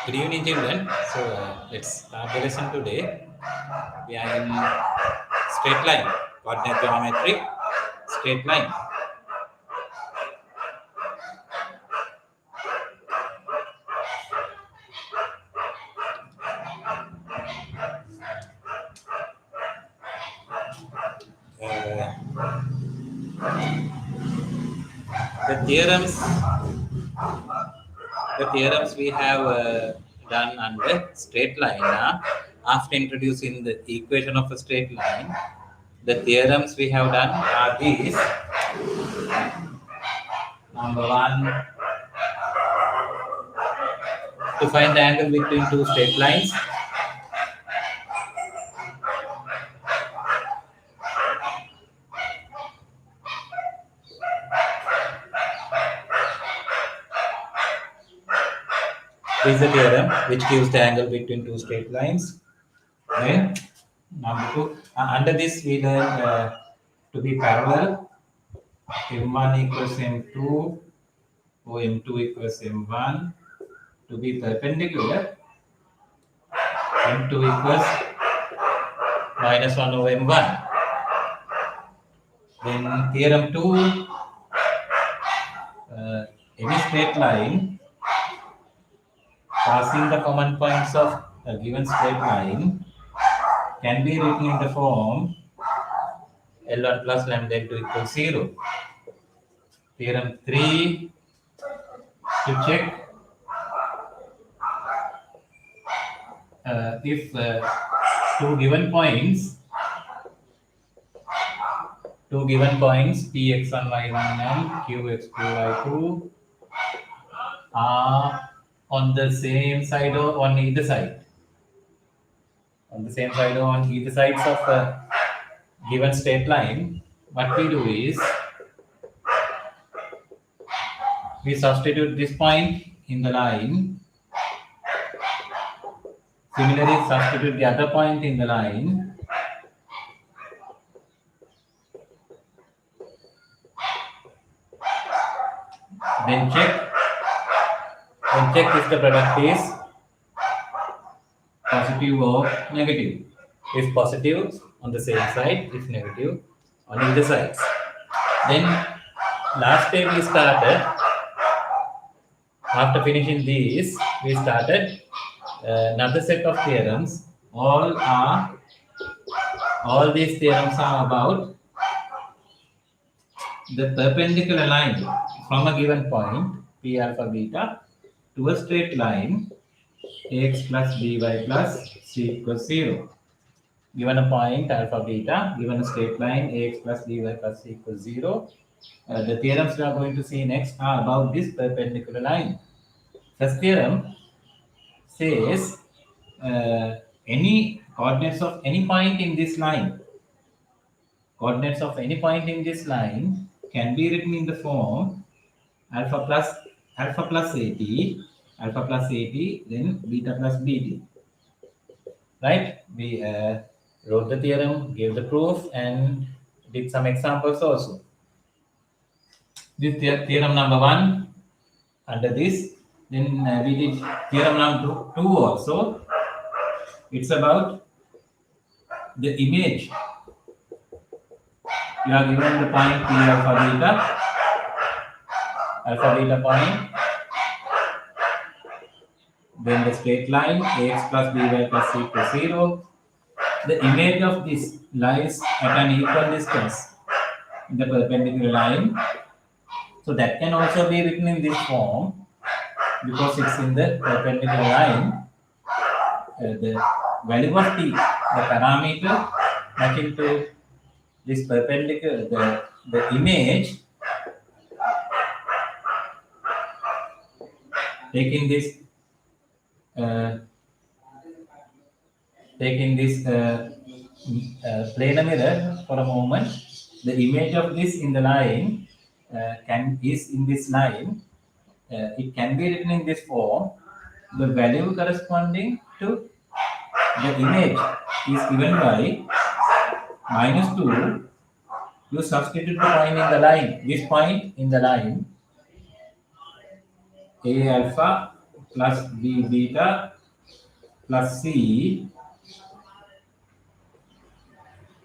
Good evening, children. So let's start the lesson today. We are in straight line, coordinate geometry, straight line. Uh, the theorems, we have done under straight line. After introducing the equation of a straight line, the theorems we have done are these. Number one, to find the angle between two straight lines. This is the theorem which gives the angle between two straight lines. Then number two, under this we learn to be parallel. M1 equals M2, or M2 equals M1. To be perpendicular, M2 equals minus 1 over M1. Then theorem 2, any straight line passing the common points of a given straight line can be written in the form L1 plus lambda L2 equals 0. Theorem 3, to check if two given points px1 y1 and qx2 y2 are on the same side or on either side. On the same side or on either sides of a given straight line, what we do is we substitute this point in the line. Similarly, substitute the other point in the line. Then check if the product is positive or negative. If positive on the same side, if negative on either sides. Then last day we started, after finishing these, we started another set of theorems. All these theorems are about the perpendicular line from a given point p alpha beta to a straight line ax plus by plus c equals 0. Given a point alpha beta, given a straight line ax plus by plus c equals 0, the theorems we are going to see next are about this perpendicular line. First theorem says any coordinates of any point in this line, can be written in the form alpha plus at, then beta plus bt. Right? We wrote the theorem, gave the proof, and did some examples also. This theorem number 1 under this. Then we did theorem number 2 also. It's about the image. You are given the point P alpha beta point. Then the straight line ax plus by plus c equals 0. The image of this lies at an equal distance in the perpendicular line. So that can also be written in this form because it's in the perpendicular line. The value of t, the parameter matching to this perpendicular, the image, taking this planar mirror for a moment, the image of this in the line is in this line. It can be written in this form. The value corresponding to the image is given by -2. You substitute the point in the line. This point in the line, a alpha plus b beta plus c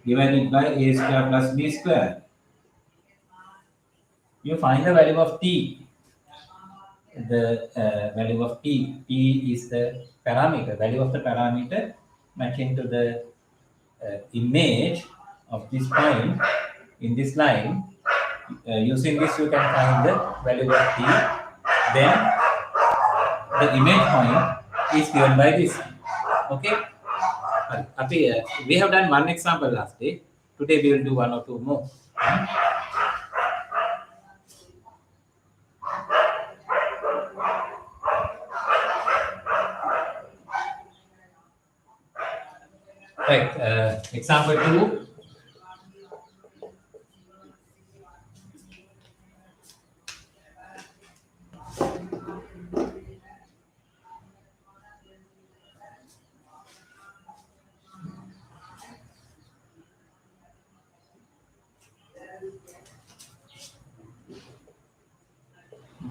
divided by a square plus b square. You find the value of t. The value of t. T is the parameter, value of the parameter matching to the image of this point in this line. Using this, you can find the value of t. Then the image point is given by this. Okay. We have done one example last day. Today we will do one or two more. Right. Example 2.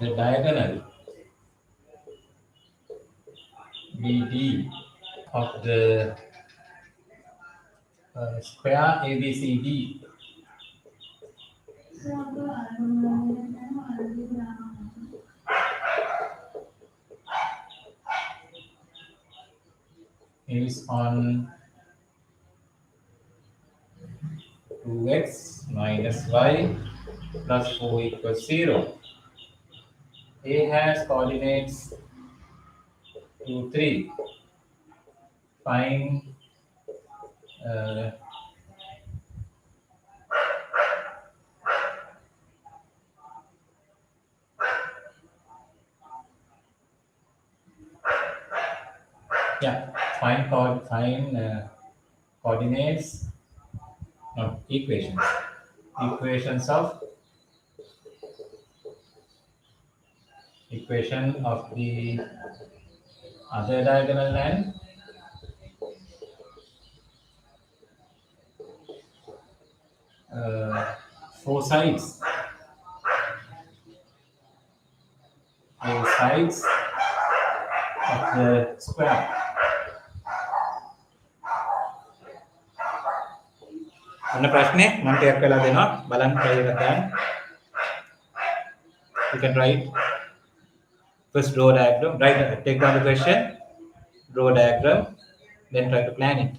The diagonal BD of the square ABCD is on 2x minus y plus 4 equals 0. A has coordinates 2, 3. Find find coordinates, not equations. Equation of the other diagonal line four sides. Four sides of the square. Mana prashne man type kala dena balan try karta. You can write first draw diagram. Write take down the question, draw diagram, then try to plan it.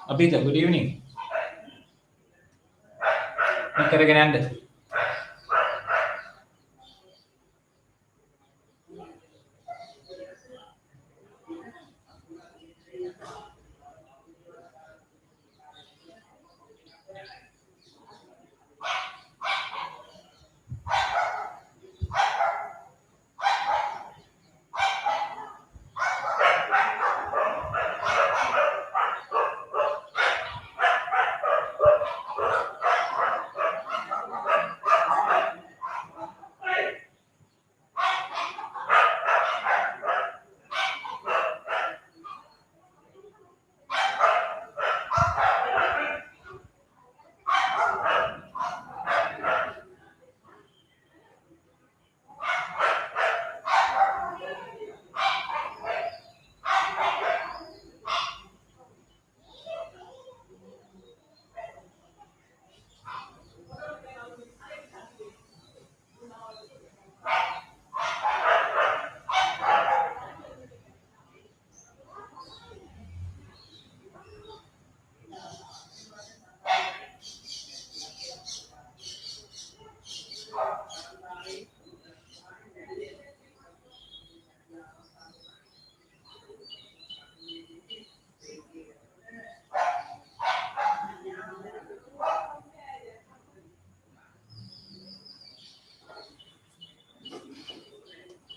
Abhita, good evening. Nikaraganand.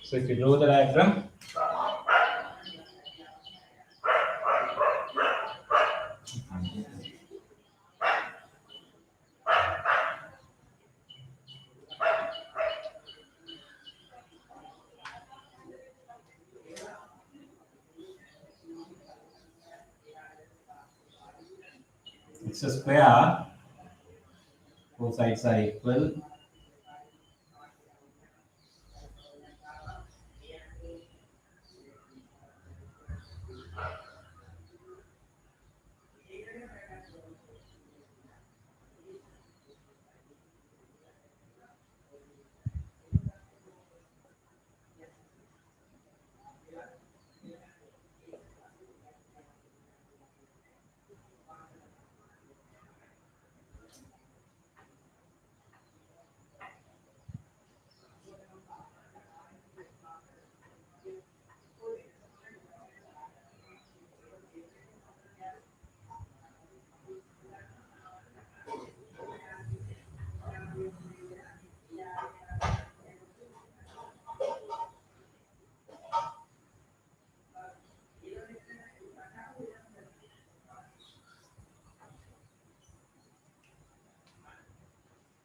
So if you draw the diagram, it's a square, both sides are equal.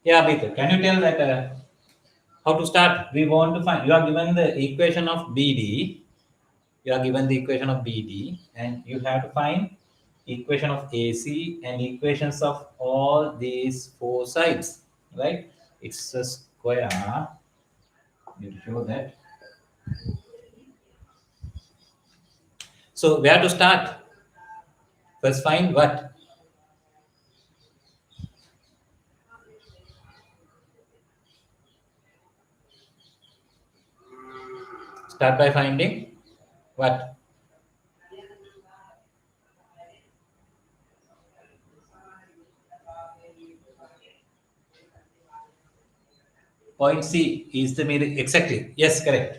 Yeah, Abhita, can you tell that how to start? We want to find, you are given the equation of BD, you are given the equation of BD, and you have to find equation of AC and equations of all these four sides, right? It's a square. You show that. So where to start? First, find what? Start by finding what? Point C is the mirror. Exactly. Yes, correct.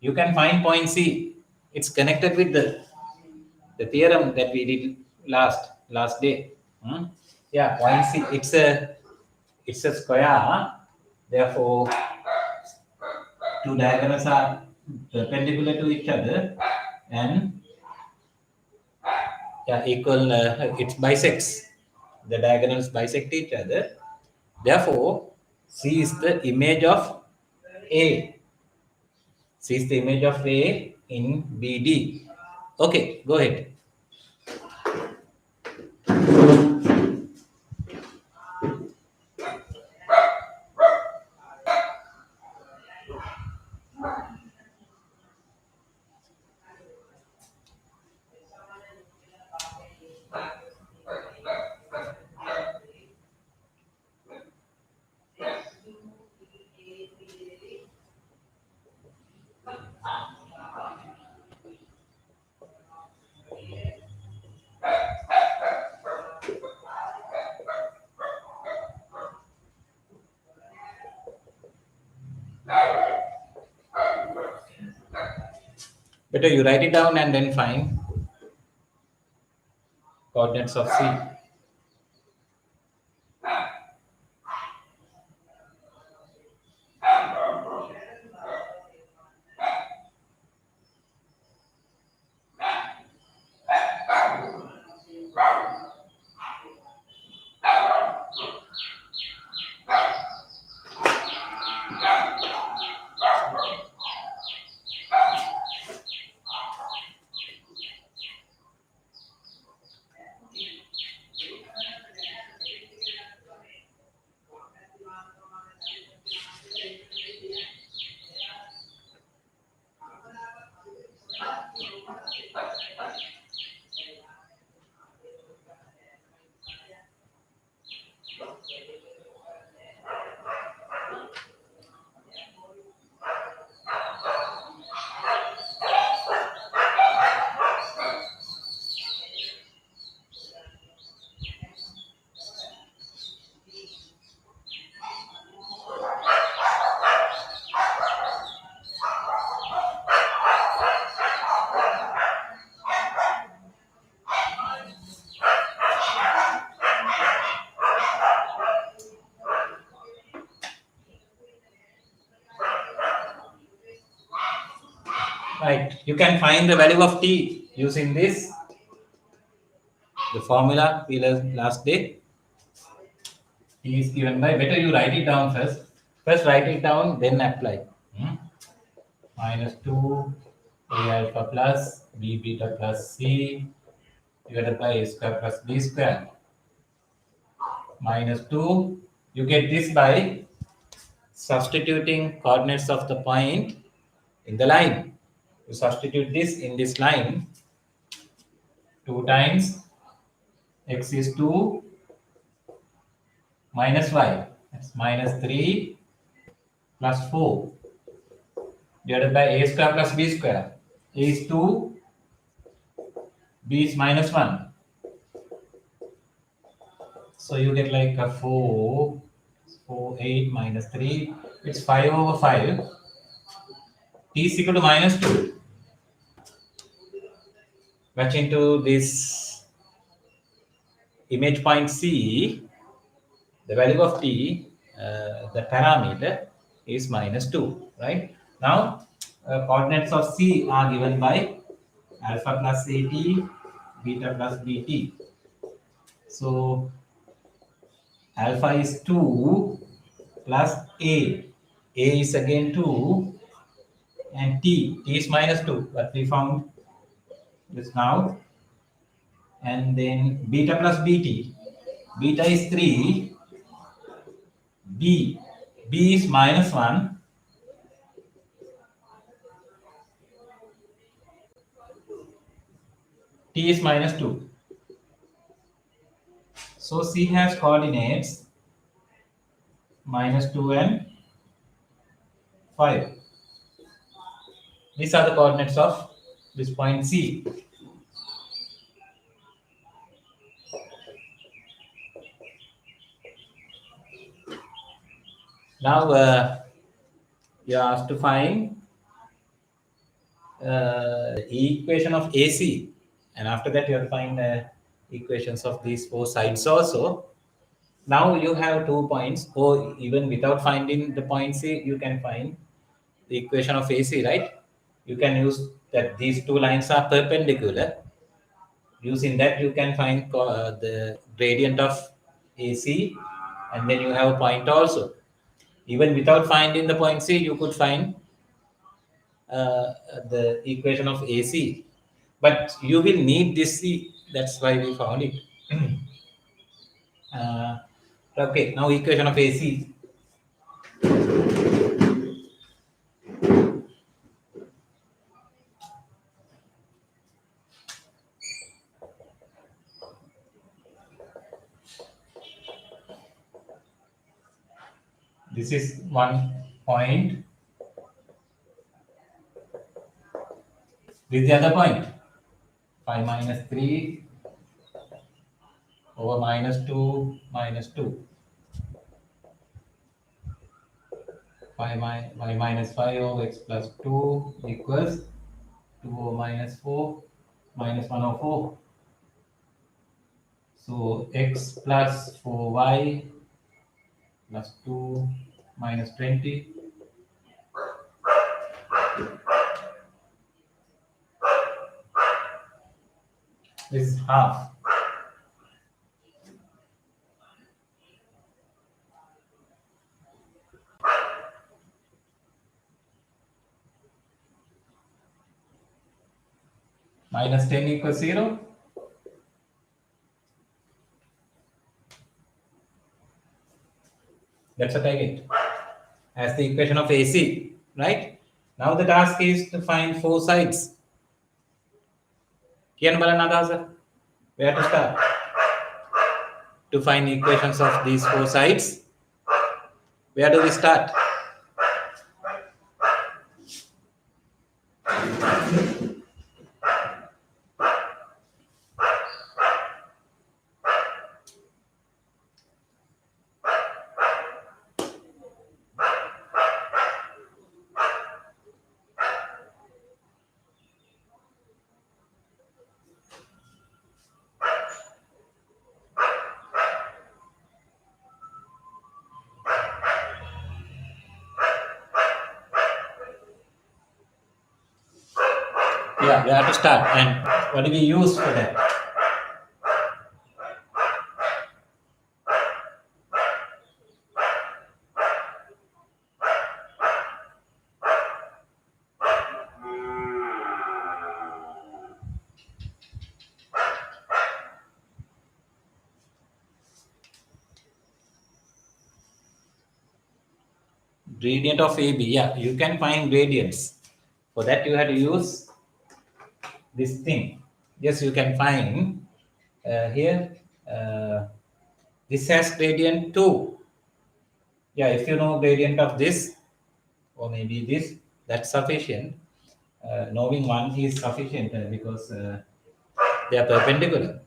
You can find point C. It's connected with the theorem that we did last day. Hmm? Yeah, point C. It's a square. Therefore, two diagonals are perpendicular to each other, and yeah, equal. It bisects. The diagonals bisect each other. Therefore, C is the image of A. C is the image of A in BD. Okay, go ahead. Better you write it down and then find coordinates of C. Right. You can find the value of t using this, the formula we learned last day. T is given by, better you write it down first. First write it down, then apply. Minus 2 a alpha plus b beta plus c divided by a square plus b square. Minus 2, you get this by substituting coordinates of the point in the line. You substitute this in this line, 2 times x is 2 minus y, that's minus 3 plus 4 divided by a square plus b square. A is 2, b is minus 1. So you get like a 4, 8 minus 3, it's 5 over 5. T is equal to minus 2. Match into this image point C, the value of t, the parameter is minus 2, right? Now, coordinates of C are given by alpha plus at, beta plus bt. So, alpha is 2 plus a is again 2, and t is minus 2, but we found this now. And then beta plus bt, beta is 3, b is minus 1, t is minus 2. So C has coordinates minus 2 and 5. These are the coordinates of this point C. Now you are asked to find equation of AC, and after that you have to find equations of these four sides also. Now you have 2 points, or even without finding the point C, you can find the equation of AC, right? You can use that these two lines are perpendicular. Using that, you can find the gradient of AC, and then you have a point also. Even without finding the point C, you could find the equation of AC. But you will need this C. That's why we found it. Okay, now equation of AC. This is 1 point. This is the other point. 5 minus 3 over minus 2 minus 2. 5 y minus 5 over x plus 2 equals 2 minus 4 minus 1 over 4. So x plus 4y plus 2 minus 20. This is half. Minus 10 equals 0. That's what I get as the equation of AC, right? Now the task is to find four sides. Kian balanada, where to start? To find equations of these four sides, where do we start? Yeah, we have to start. And what do we use for that? Gradient of AB. Yeah, you can find gradients. For that, you have to use this thing. Yes, you can find here. This has gradient 2. Yeah, if you know gradient of this, or maybe this, that's sufficient. Knowing one is sufficient because they are perpendicular.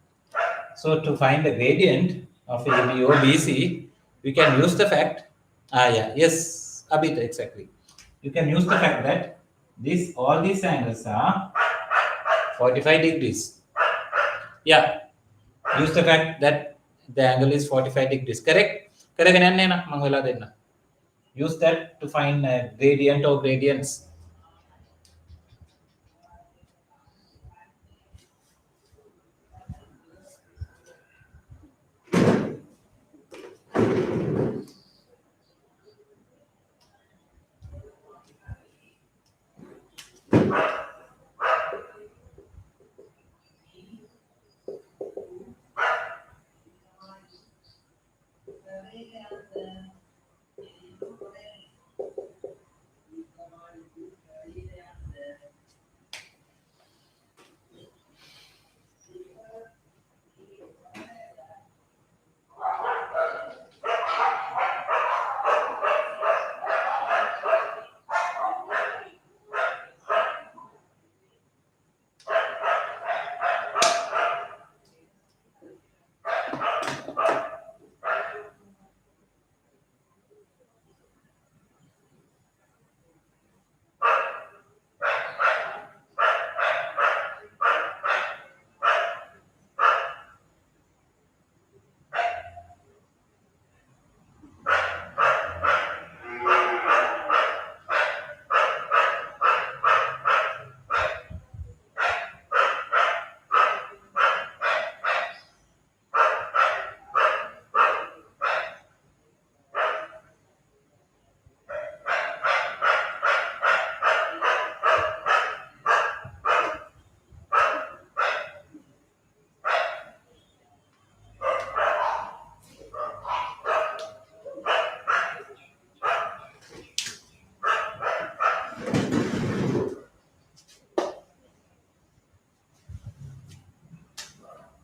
So to find the gradient of AB or BC, we can use the fact. Yes, a bit exactly. You can use the fact that all these angles are 45 degrees. Yeah, use the fact that the angle is 45 degrees. Correct? Correct. Use that to find gradient or gradients.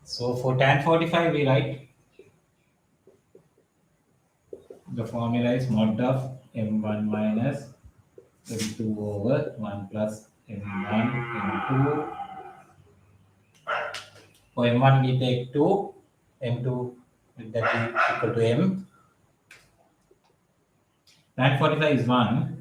So for tan 45, we write the formula is mod of m1 minus m2 over 1 plus m1 m2. For m1 we take 2, m2 will that be equal to m. Tan 45 is 1.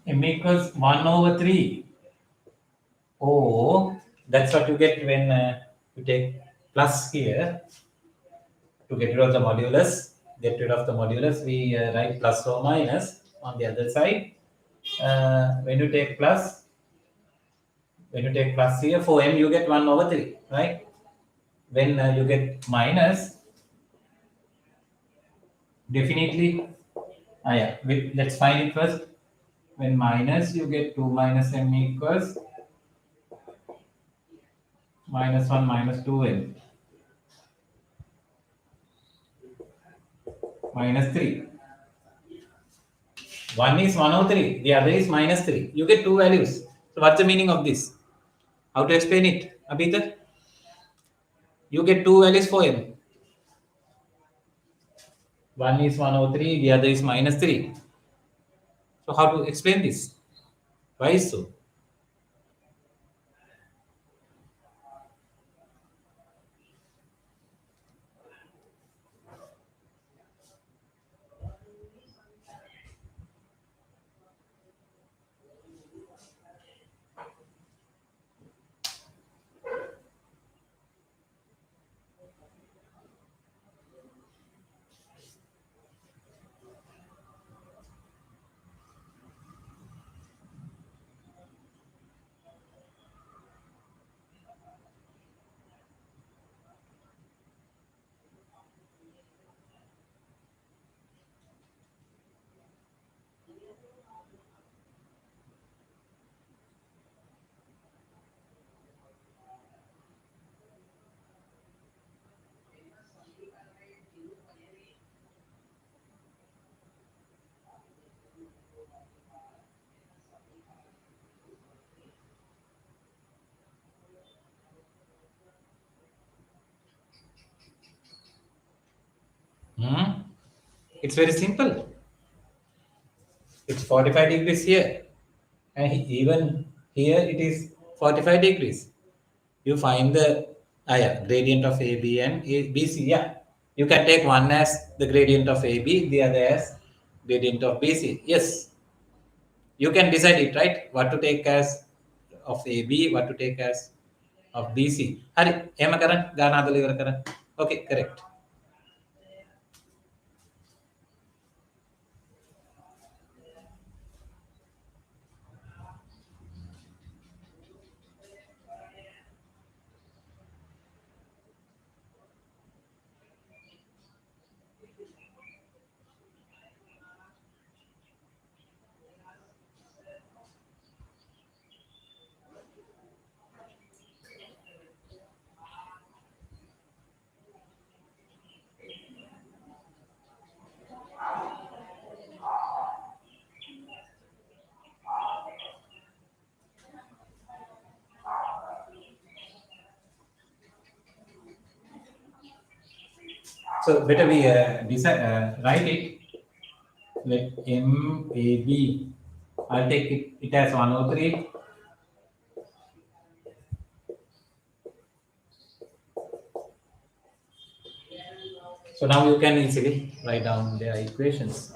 M equals 1 over 3. Oh, that's what you get when you take plus here. To get rid of the modulus, we write plus or minus on the other side. When you take plus, here for m, you get 1 over 3, right? When you get minus, definitely, yeah, let's find it first. When minus, you get 2 minus m equals minus 1 minus 2m minus 3. One is 1 over 3, the other is minus 3. You get two values. So, what's the meaning of this? How to explain it, Abhita? You get two values for m. One is 1 over 3, the other is minus 3. So, how to explain this? Why is so? Hmm? It's very simple. It's 45 degrees here. And even here it is 45 degrees. You find the yeah, gradient of AB and BC. Yeah. You can take one as the gradient of AB, the other as gradient of BC. Yes. You can decide it, right? What to take as of AB, what to take as of BC. Hari, ema karan? Gana deliver karan. Okay, correct. So better we decide, write it. Let M A B. I'll take it as 103. So now you can easily write down the equations.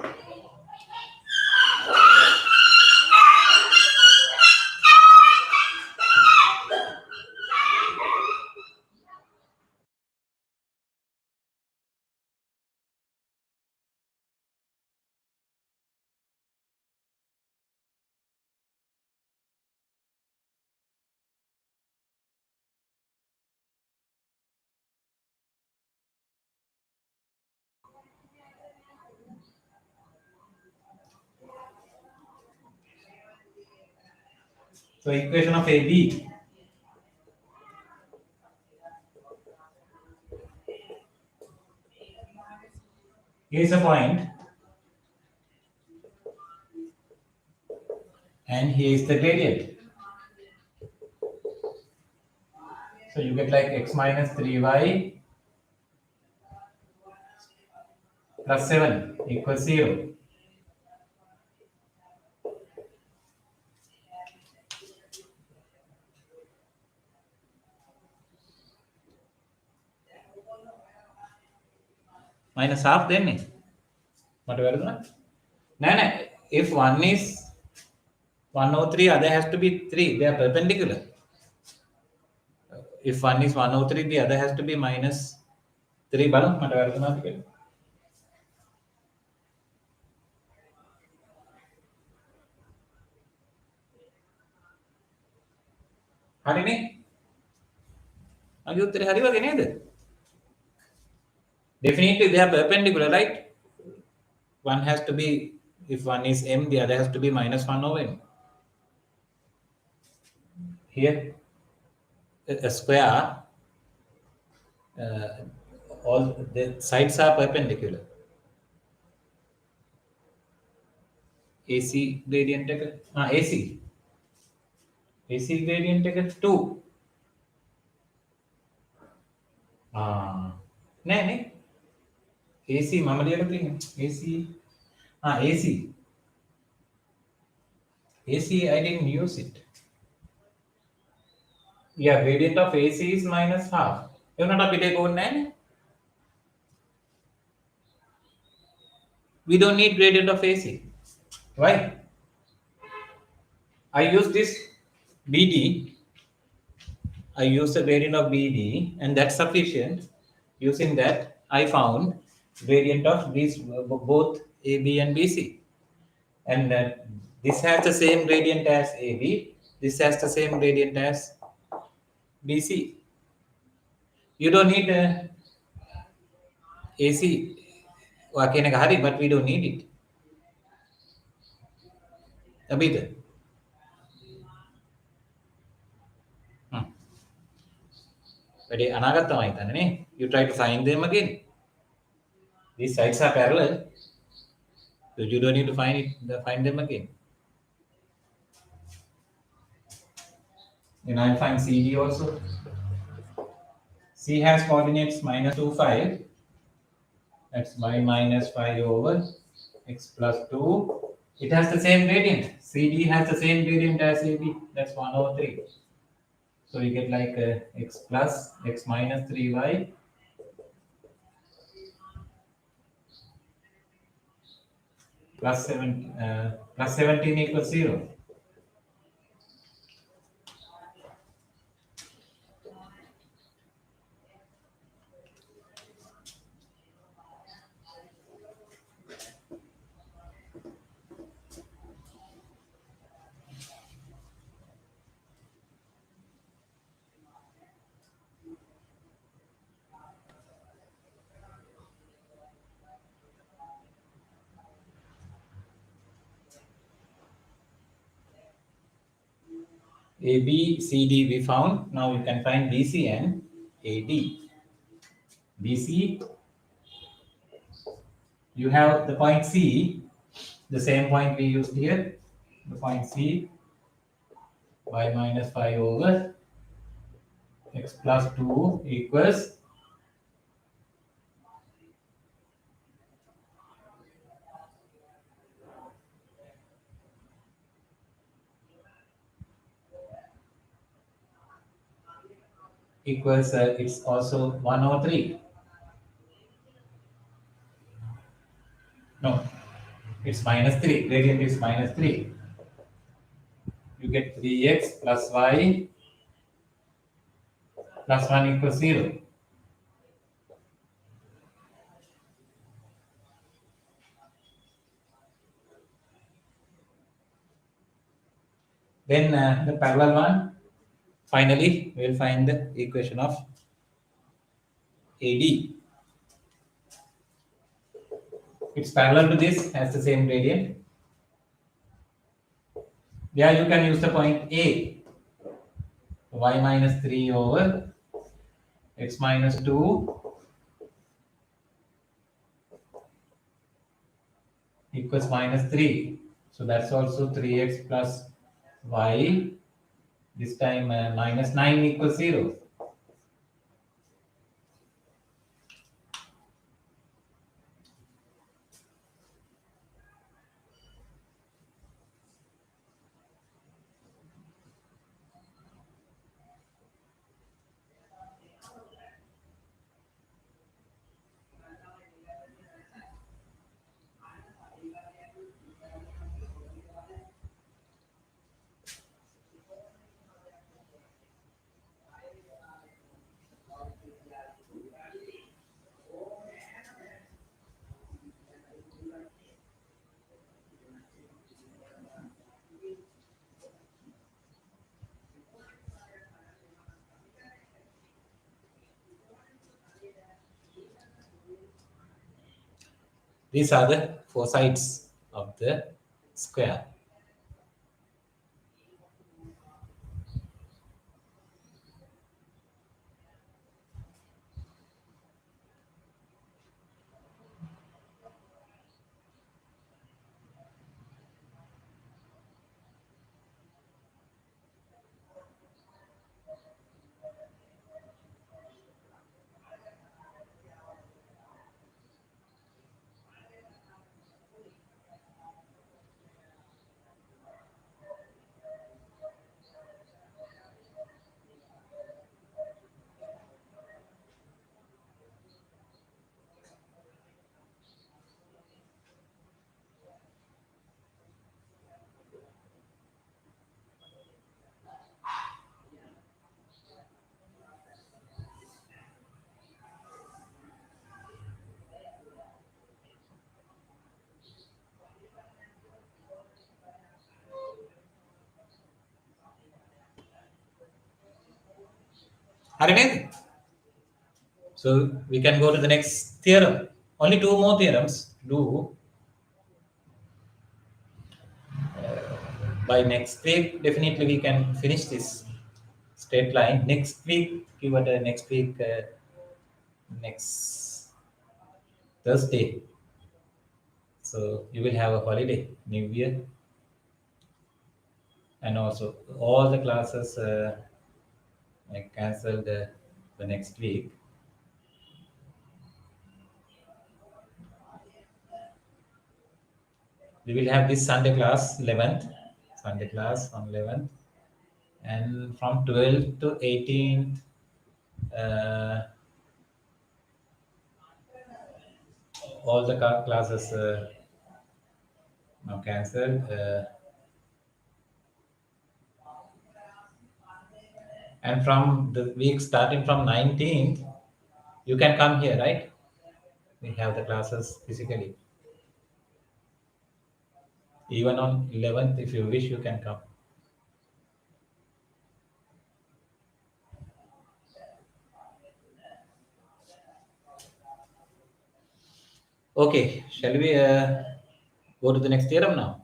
So equation of AB. Here is a point. And here is the gradient. So you get like x minus 3y plus 7 equals 0. Minus half then. What were that? No, no. If one is 103, other has to be 3. They are perpendicular. If one is 103, the other has to be minus 3. Balance. What were that? හරිනේ මගේ උත්තරේ හරි වගේ නේද definitely they are perpendicular right one has to be if one is m the other has to be minus 1 over m here a square all the sides are perpendicular AC gradient එක AC gradient එක 2 නෑ නේ AC මම ලියලා තියෙන්නේ AC I didn't use it yeah gradient of AC is minus half එවනට අපිට ඒක ඕනේ නෑනේ we don't need gradient of AC why I use this BD I use the gradient of BD and that's sufficient using that I found gradient of these both AB and BC and this has the same gradient as AB this has the same gradient as BC you don't need AC කියන එක හරි but we don't need it අබිද වැඩි අනාගත තමයි හිතන්නේ නේ you try to find them again these sides are parallel so you don't need to find them again and I'll find CD also C has coordinates minus 2 5 that's y minus 5 over x plus 2 it has the same gradient CD has the same gradient as AB that's 1 over 3 so you get like x plus x minus 3y plus 17 equals 0. AB, CD we found. Now we can find BC and AD. BC, you have the point C, the same point we used here. The point C, y minus 5 over x plus 2 equals it's also 1 over 3 no it's minus 3 gradient is minus 3 you get 3x plus y plus 1 equals 0 then the parallel one finally we will find the equation of AD it's parallel to this has the same gradient yeah you can use the point A y minus 3 over x minus 2 equals minus 3 so that's also 3x plus y, this time minus 9 equals 0. These are the four sides of the square. Are you getting? So we can go to the next theorem. Only two more theorems to do. By next week, definitely we can finish this straight line. Next week, give it a next week, next Thursday. So you will have a holiday, New Year, and also all the classes I cancelled the next week. We will have this Sunday class 11th, Sunday class on 11th, and from 12th to 18th. All the classes now cancelled. And from the week starting from 19th, you can come here, right? We have the classes physically. Even on 11th, if you wish, you can come. Okay, shall we go to the next theorem now?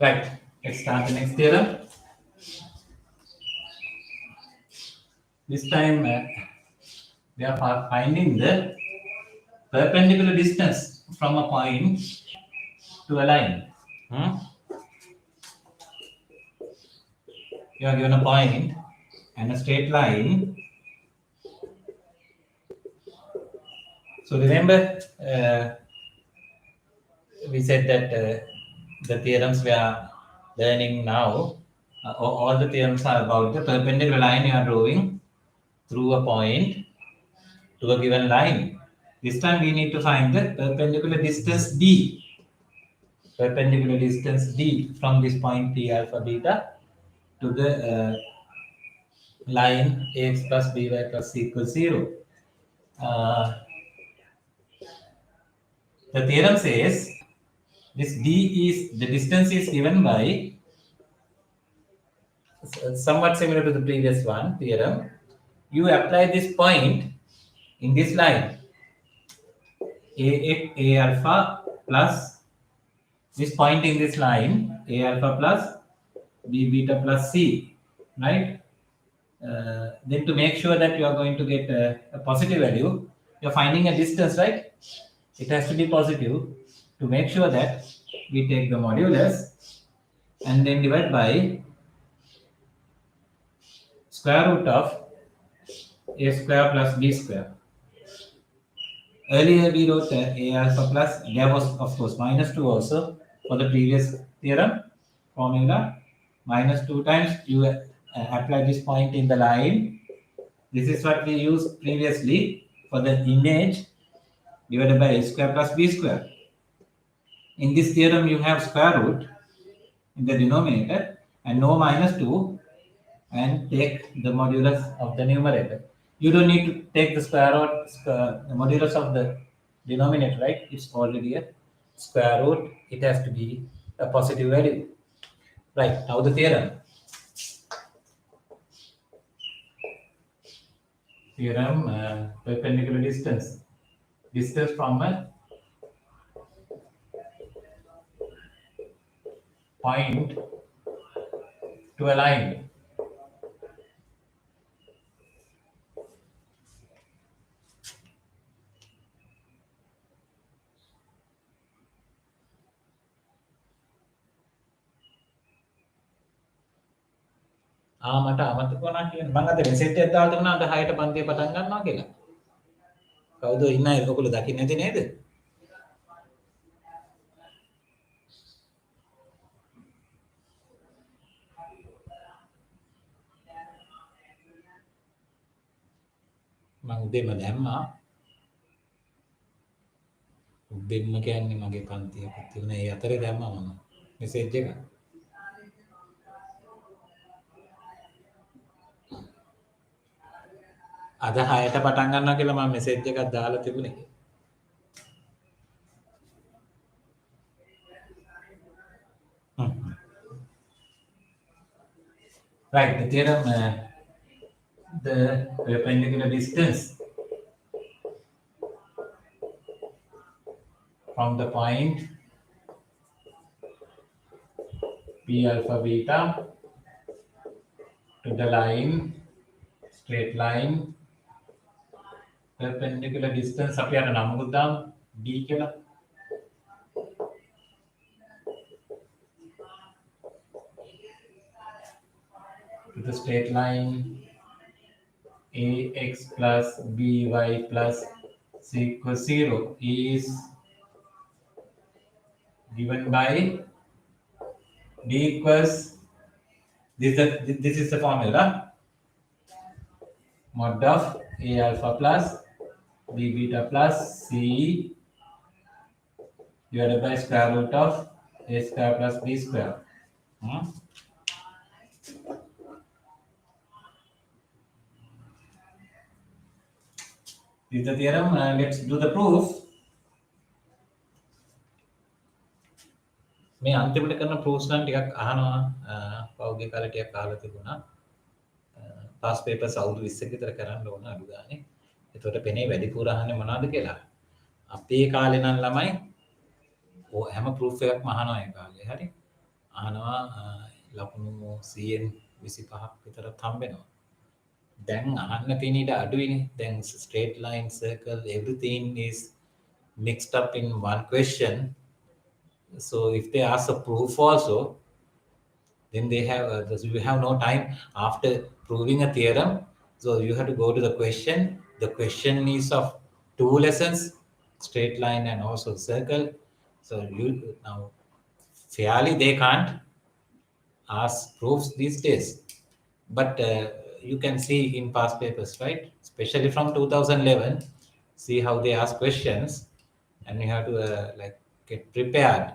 Right. Let's start the next theorem. This time we are finding the perpendicular distance from a point to a line. You are given a point and a straight line. So remember, we said that the theorems we are learning now, all the theorems are about the perpendicular line you are drawing through a point to a given line. This time we need to find the perpendicular distance d. Perpendicular distance d from this point t alpha beta to the line ax plus by plus c equals 0. The theorem says this d is the distance is given by somewhat similar to the previous one theorem. You apply this point in this line a alpha plus this point in this line a alpha plus b beta plus c, right? Then to make sure that you are going to get a positive value, you are finding a distance, right? It has to be positive. To make sure that, we take the modulus and then divide by square root of a square plus b square. Earlier we wrote a alpha plus, there was of course minus 2 also for the previous theorem formula. Minus 2 times you apply this point in the line. This is what we used previously for the image divided by a square plus b square. In this theorem you have square root in the denominator and no minus 2 and take the modulus of the numerator. You don't need to take the square root, the modulus of the denominator, right? It's already a square root. It has to be a positive value. Right, now the theorem. Theorem, perpendicular distance. Distance from a point to a line. මට අමතක වුණා කියන මම අද message එකක් දාලා තිබුණා අද 6ට පන්තිය පටන් ගන්නවා කියලා. කවුද ඉන්න අය ඔයගොල්ලෝ දකින්නේ නැති නේද? මම උදේම දැම්මා. උදේම කියන්නේ මගේ පන්තියකුත් තිබුණා. ඒ අතරේ දැම්මා මම මෙසේජ් එක. අද 6ට පටන් ගන්නවා කියලා මම මෙසේජ් එකක් දාලා තිබුණේ. Right, the theorem, the perpendicular distance from the point p alpha beta to the line, straight line, perpendicular distance අපි අර නමකුත් දාමු d කියලා. To the straight line ax plus by plus c equals 0 is given by d equals this is the formula mod of a alpha plus b beta plus c divided by square root of a square plus b square. This is the theorem. Let's do the proof. මේ අන්තිමට කරන proofs නම් ටිකක් අහනවා පෞගේ කාලේ ටිකක් අහලා තිබුණා. past papers අවුරුදු 20ක විතර කරන්න ඕන අඩු ගානේ. එතකොට පෙනේ වැඩිපුර අහන්නේ මොනවද කියලා. අපේ කාලේ නම් ළමයි හැම proof එකක්ම අහනවා ඒ කාලේ. හරි. අහනවා ලකුණු 100න් 25ක් විතරක් හම්බෙනවා. දැන් අහන්න තියෙන ඊට අඩුයිනේ. දැන් straight line, circle, everything is mixed up in one question. So if they ask a proof also, then they have you have no time after proving a theorem. So you have to go to the question. The question is of two lessons, straight line and also circle. So you now fairly they can't ask proofs these days, but you can see in past papers, right? Especially from 2011, see how they ask questions, and you have to like get prepared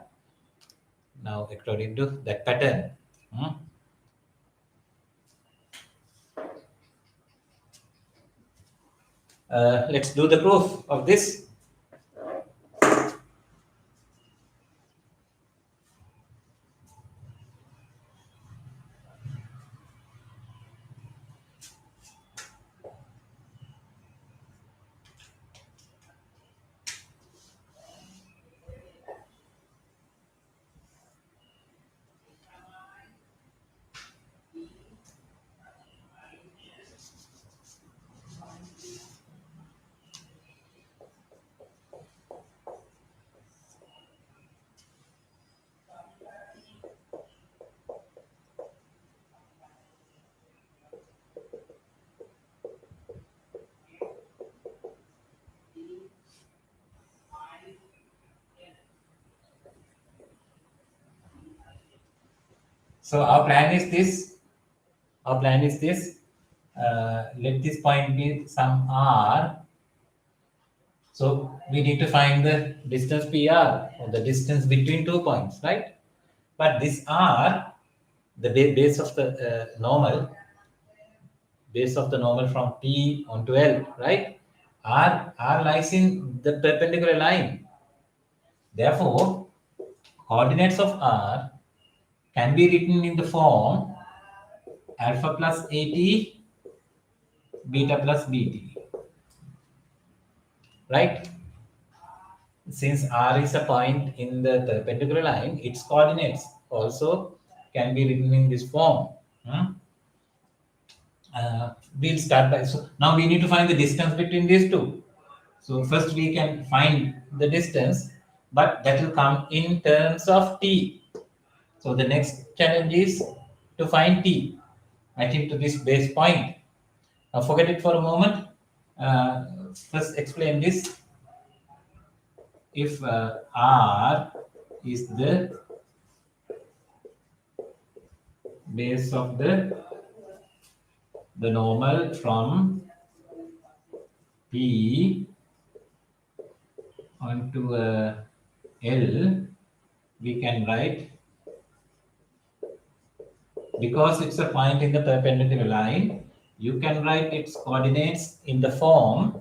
now according to that pattern. Hmm? Let's do the proof of this. So our plan is this. Our plan is this. Let this point be some r. So we need to find the distance PR, or the distance between 2 points, right? But this r, the base of the normal from P onto L, right? R lies in the perpendicular line. Therefore, coordinates of R can be written in the form alpha plus AT, beta plus BT, right? Since R is a point in the perpendicular line, its coordinates also can be written in this form. We'll start by, so now we need to find the distance between these two. So first we can find the distance, but that will come in terms of t. So the next challenge is to find t, matching to this base point. Now forget it for a moment. First explain this. If R is the base of the normal from P onto L, we can write, because it's a point in the perpendicular line, you can write its coordinates in the form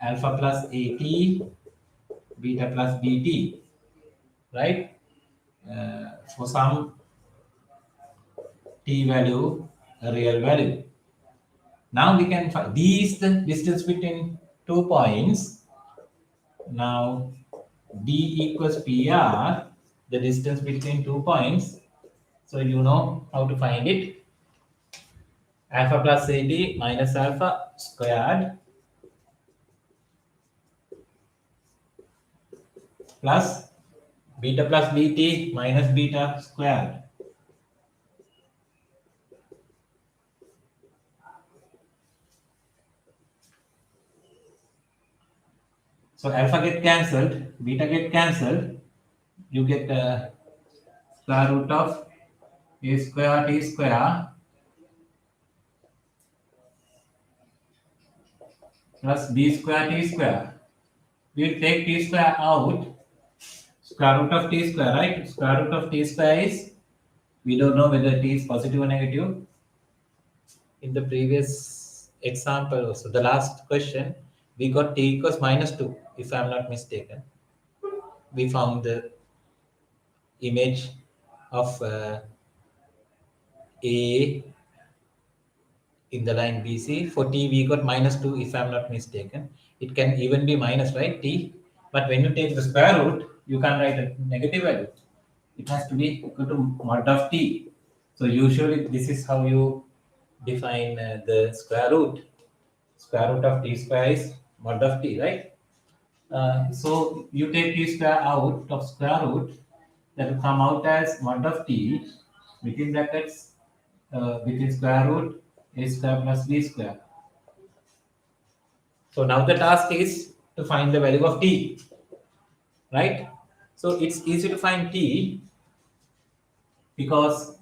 alpha plus AT, beta plus BT, right? For some t value, a real value. Now we can find these the distance between 2 points. Now d equals PR, the distance between 2 points. So you know how to find it. Alpha plus AD minus alpha squared plus beta plus BT minus beta squared. So alpha get cancelled, beta get cancelled. You get square root of a square t square plus b square t square. We take t square out. Square root of t square, right? Square root of t square is, we don't know whether t is positive or negative. In the previous example also, the last question, we got t equals minus 2, if I'm not mistaken. We found the image of A in the line BC. For t, we got minus 2, if I'm not mistaken. It can even be minus, right, t? But when you take the square root, you can write a negative value. it has to be equal to mod of t. So usually this is how you define the square root. Square root of t square is mod of t, right? So you take t square out of square root, that will come out as mod of t within brackets within square root a square plus b square. So now the task is to find the value of t, right? So it's easy to find t because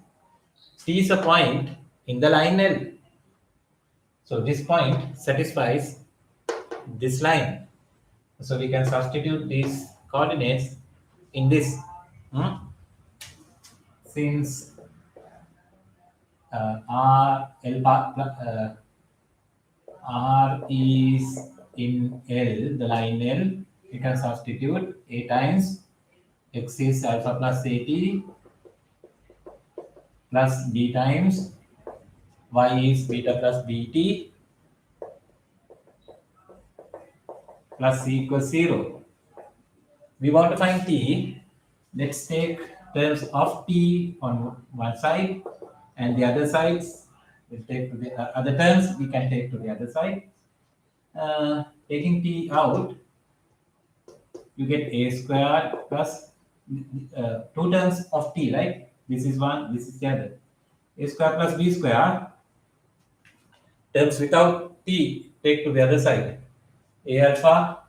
t is a point in the line L. So this point satisfies this line. So we can substitute these coordinates in this. hmm? Since R L R is in L, the line L, we can substitute A times x is alpha plus at plus b times y is beta plus bt plus c equals 0. We want to find t. Let's take terms of t on one side and the other sides we'll take to the other terms we can take to the other side. Taking t out, you get a squared plus two terms of t, right? This is one, this is the other. A square plus b square, terms without t, take to the other side. A alpha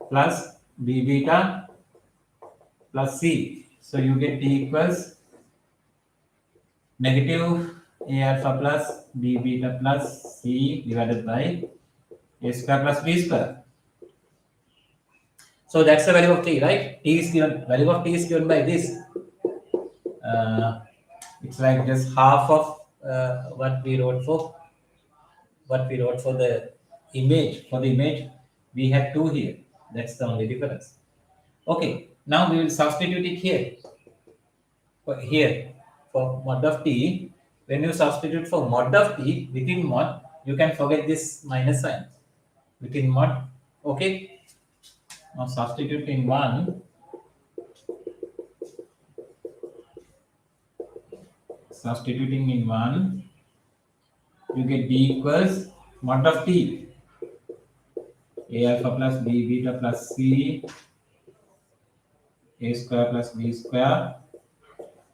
plus b beta plus c. So you get t equals negative a alpha plus b beta plus c divided by a square plus b square. So that's the value of t, right? T is given, value of t is given by this. It's like just half of what we wrote for the image. For the image, we have 2 here. That's the only difference. Okay, now we will substitute it here. Here for mod of t. When you substitute for mod of t within mod, you can forget this minus sign within mod. Okay, now substitute in one. Substituting in one, you get b equals mod of t a alpha plus b beta plus c a square plus b square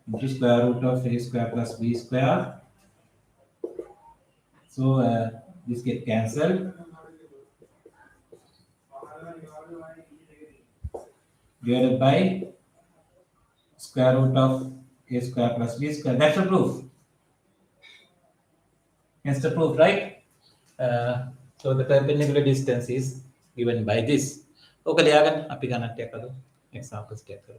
into square root of a square plus b square. So this get cancelled. Divided by square root of a square plus b square. That's the proof. That's the proof, right? So the perpendicular distance is given by this. Okay, liagan api ganang check karo. Examples check karo.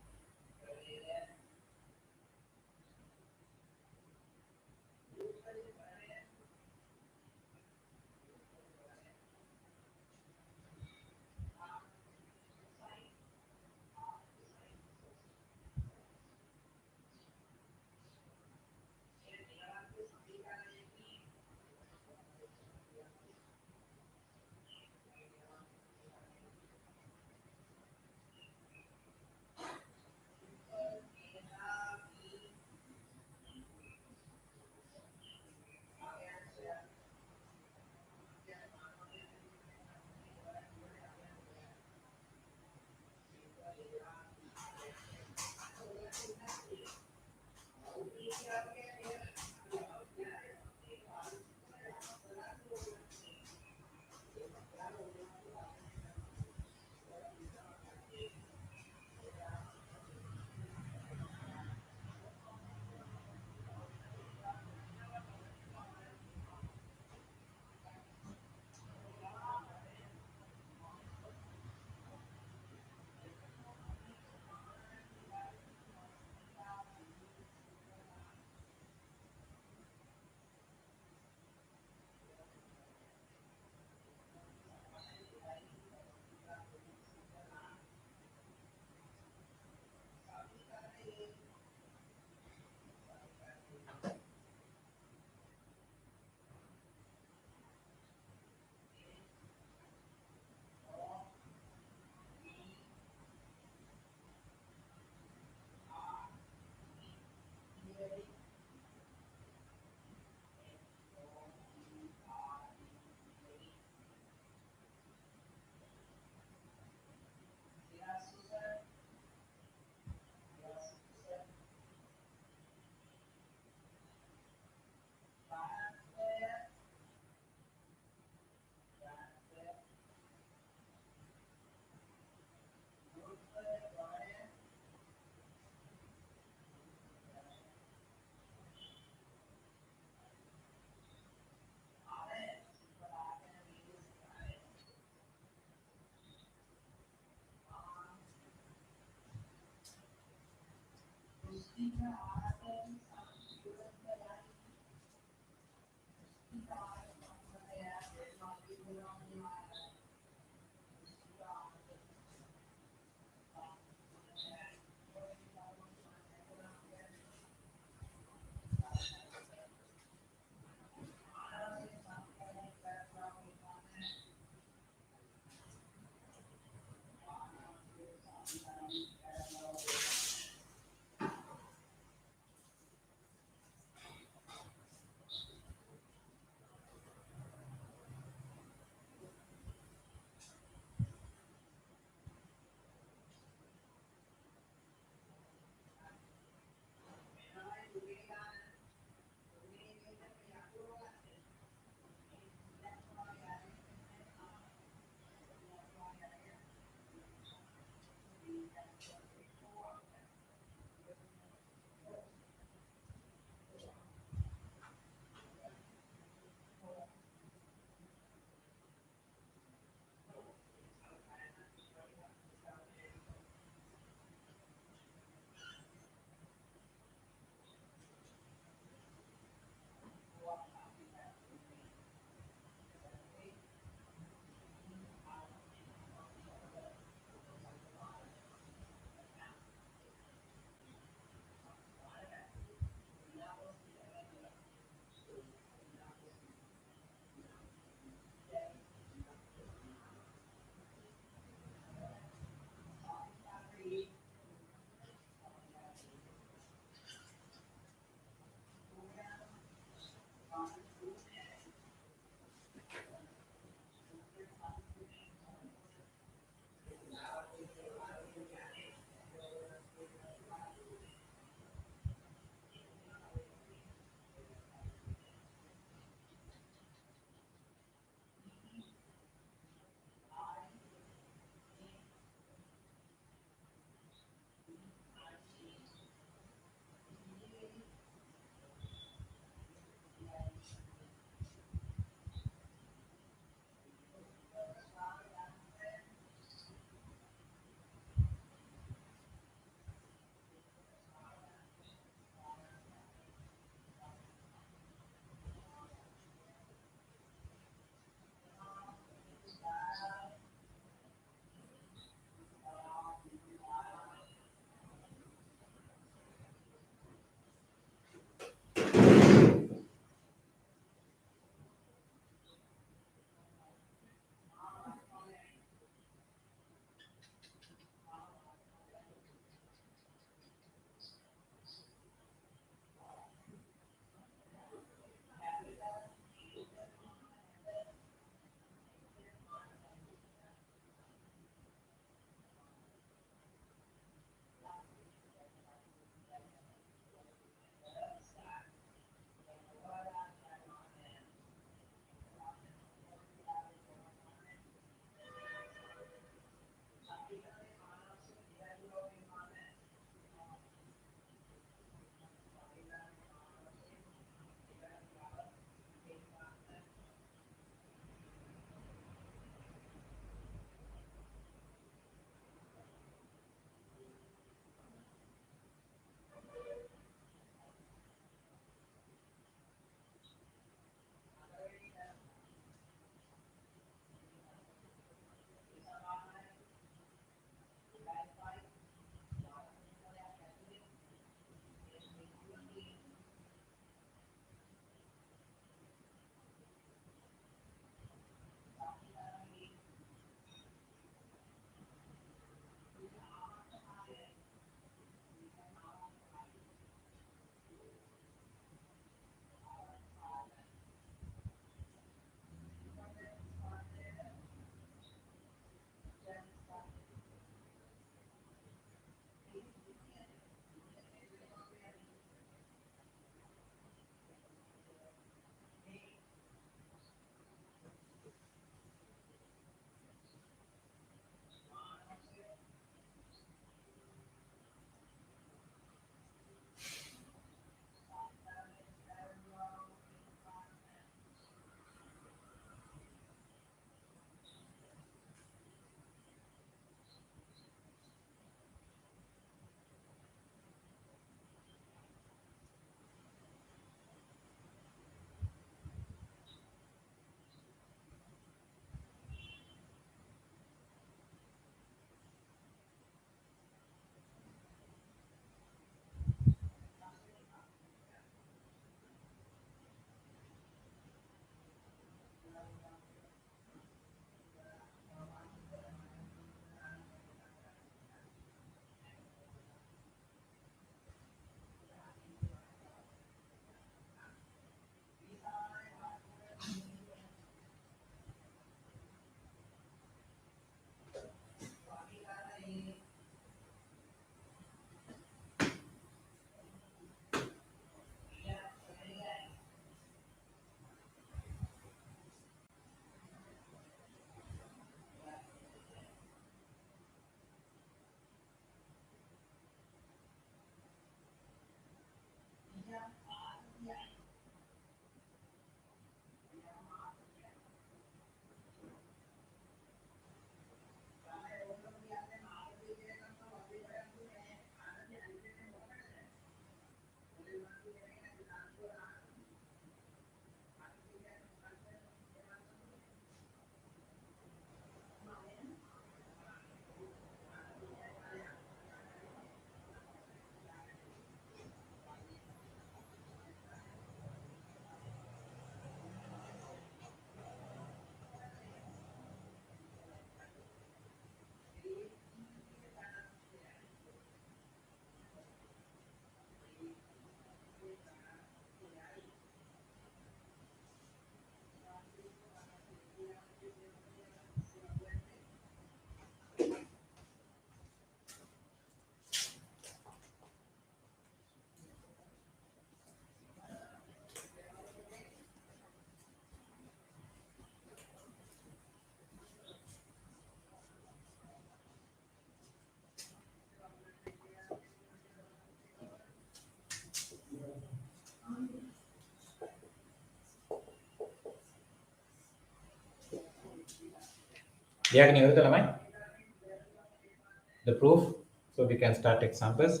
The proof. So we can start examples.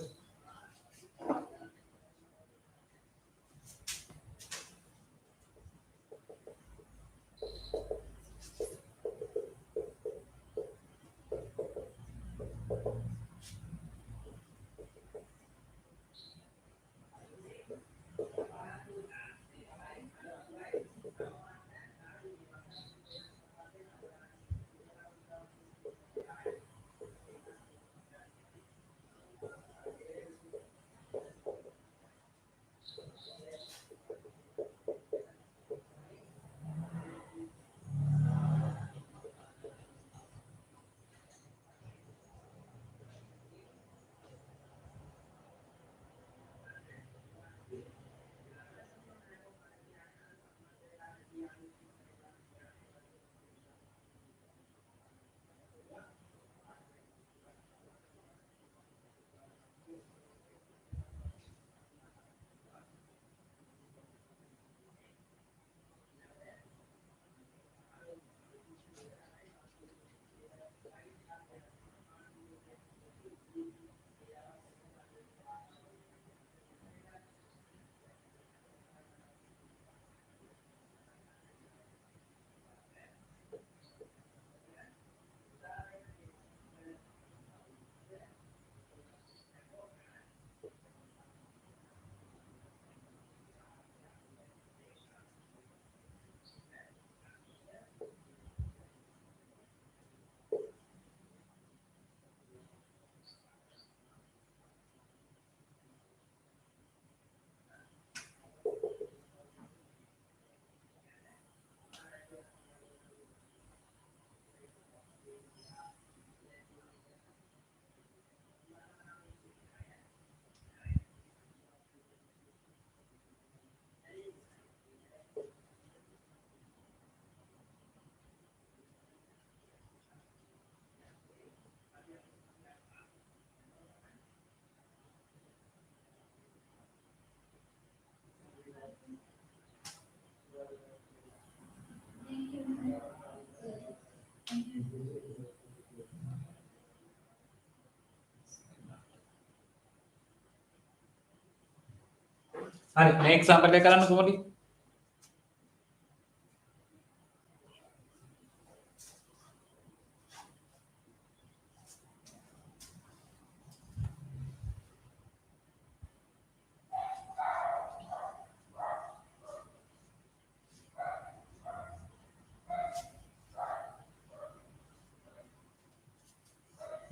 Next example.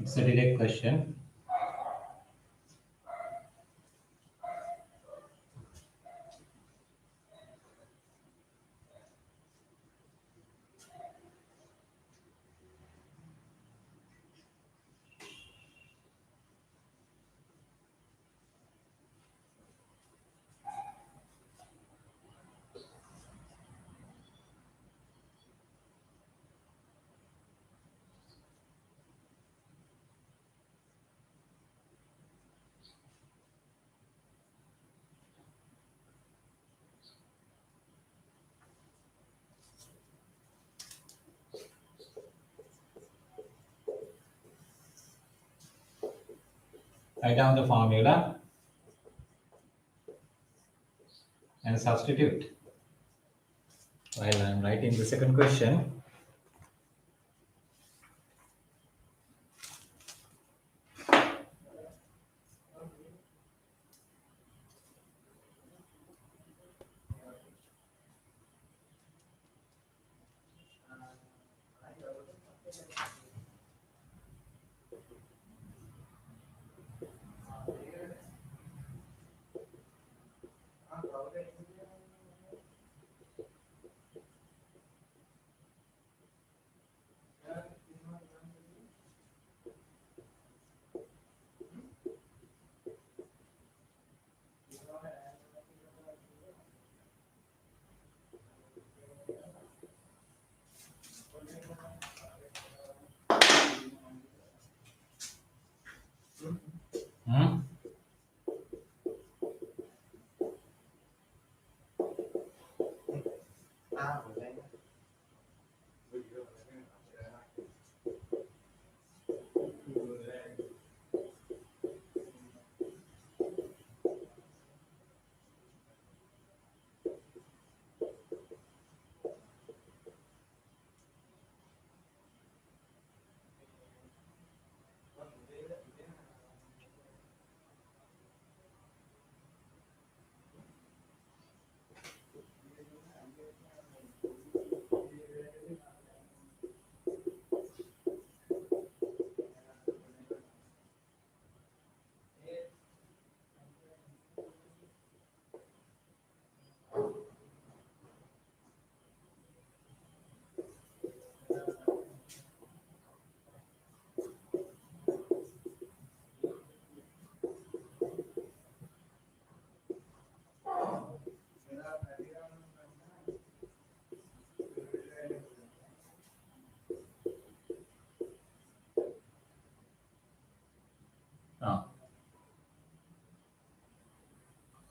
It's a direct question. Write down the formula and substitute. While I am writing the second question,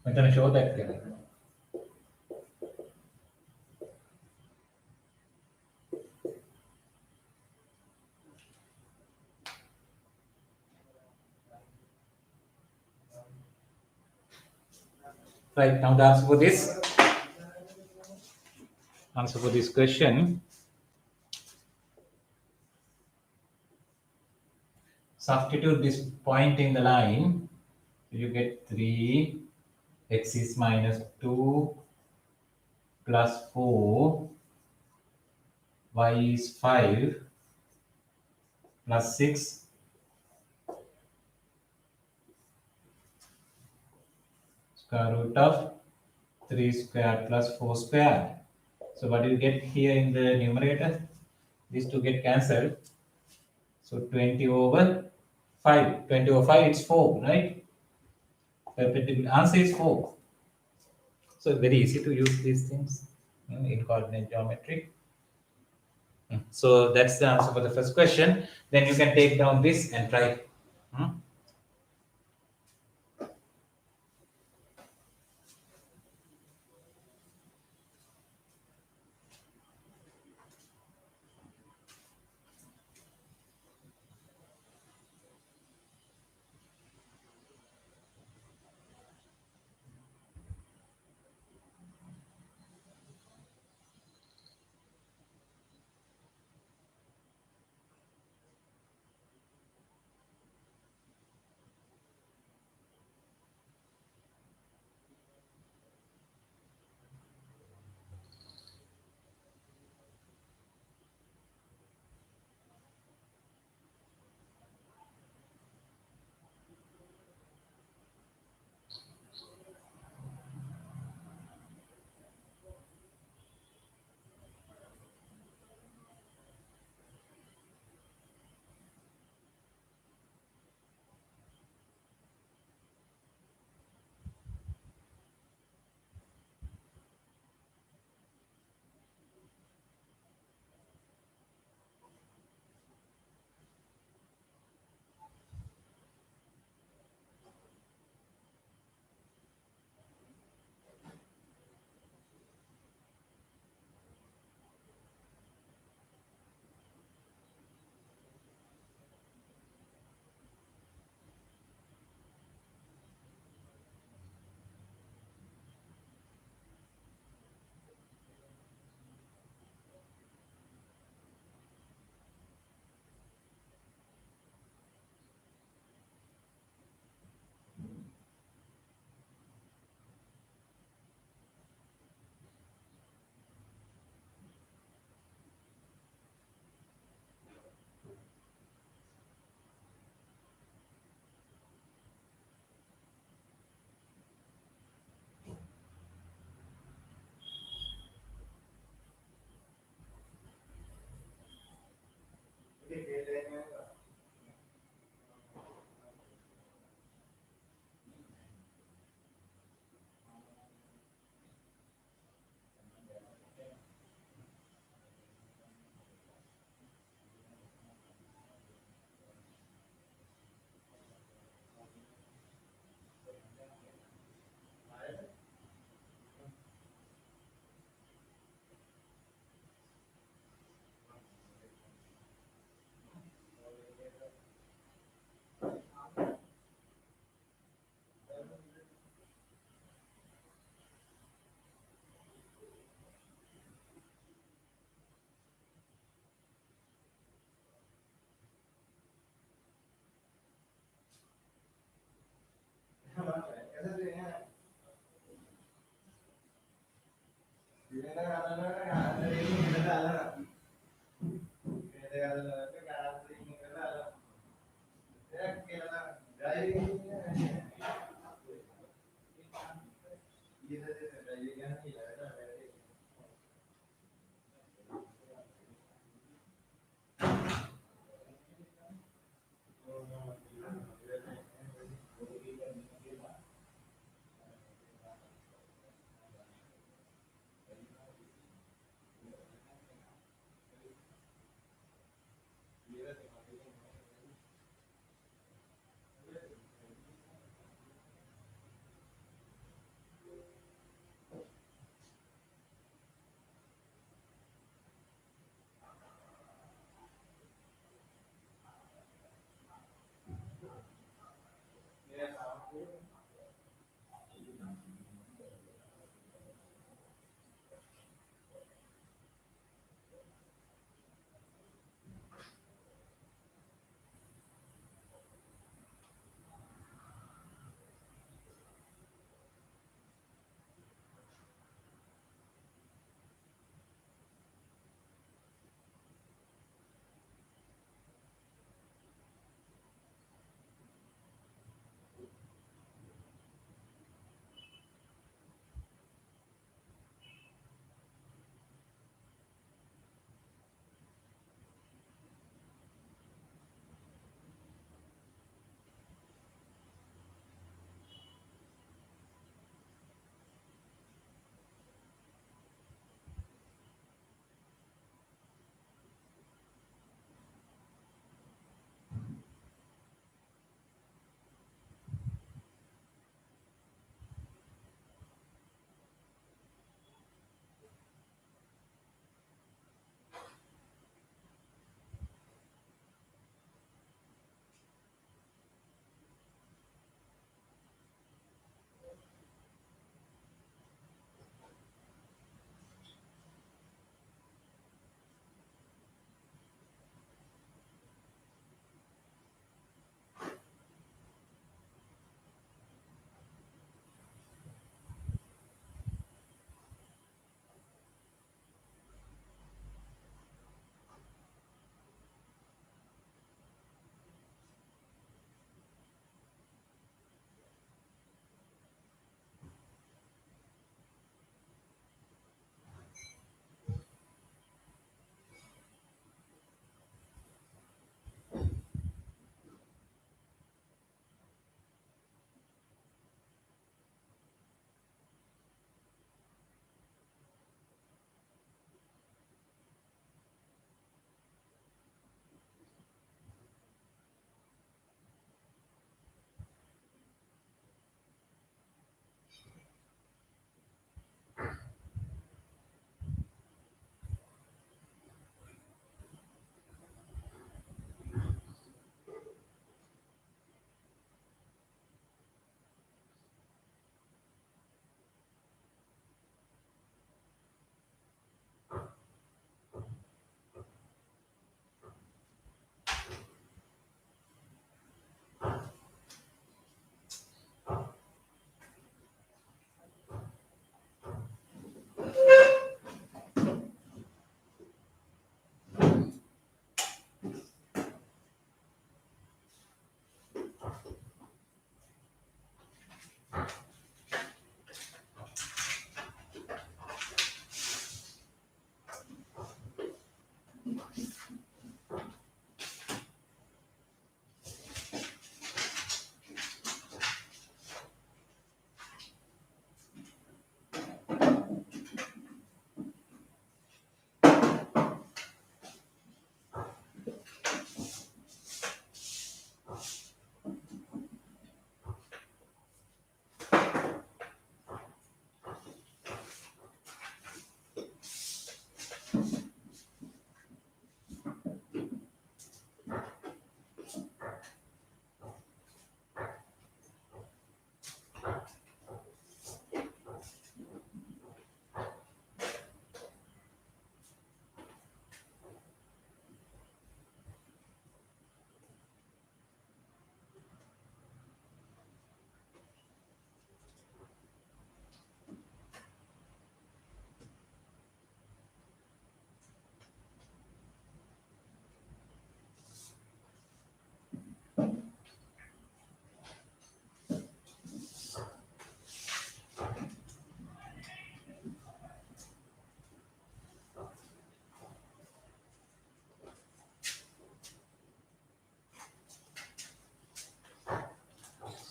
I'm going to show that here. Right, now the answer for this question. Substitute this point in the line, you get 3, x is minus 2 plus 4, y is 5 plus 6, square root of 3 squared plus 4 squared. So what do you get here in the numerator? These two get cancelled. So 20 over 5. 20 over 5, it's 4, right? The answer is 4. So very easy to use these things in coordinate geometry. So that's the answer for the first question. Then you can take down this and try.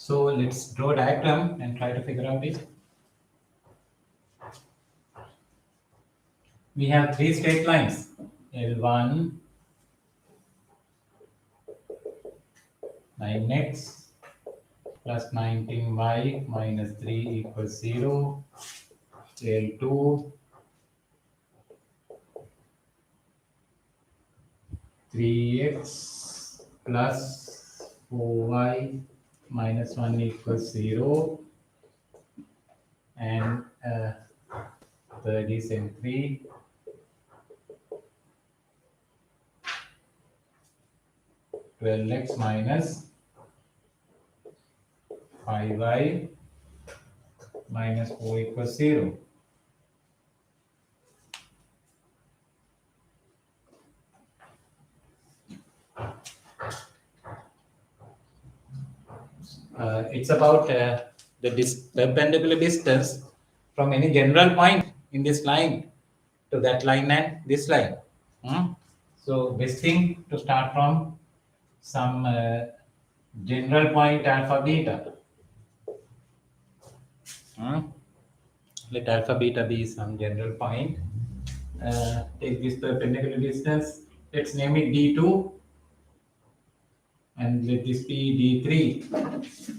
So let's draw a diagram and try to figure out it. We have three straight lines, L1, 9x plus 19y minus 3 equals 0, L2, 3x plus 4y minus 1 equals 0, and third is L3, 12x minus 5y minus 4 equals 0. It's about the perpendicular distance from any general point in this line to that line and this line. So best thing to start from some general point alpha beta. Let alpha beta be some general point. Take this perpendicular distance. Let's name it d2 and let this be d3.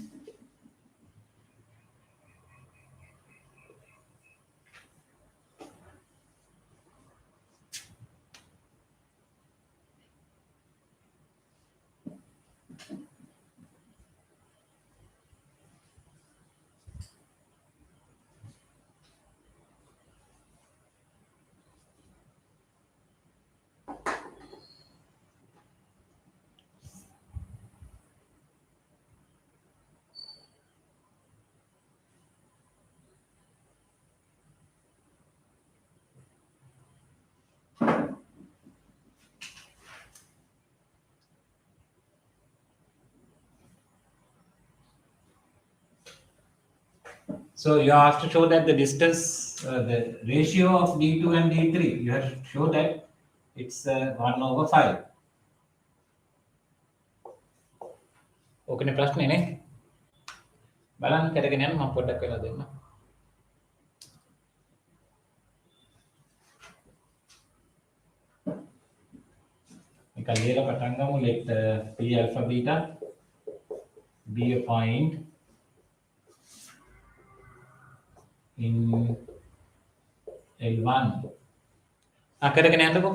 So you have to show that the distance, the ratio of d2 and d3, you have to show that it's 1 over 5. ඕකනේ ප්‍රශ්නේ නේ. බලන්න කරගෙන යන්න මම පොඩ්ඩක් වෙලා දෙන්න. නිකන් ලියලා පටන් ගමු. Let p alpha beta be a point in L1. කරගෙන යන්නකෝ.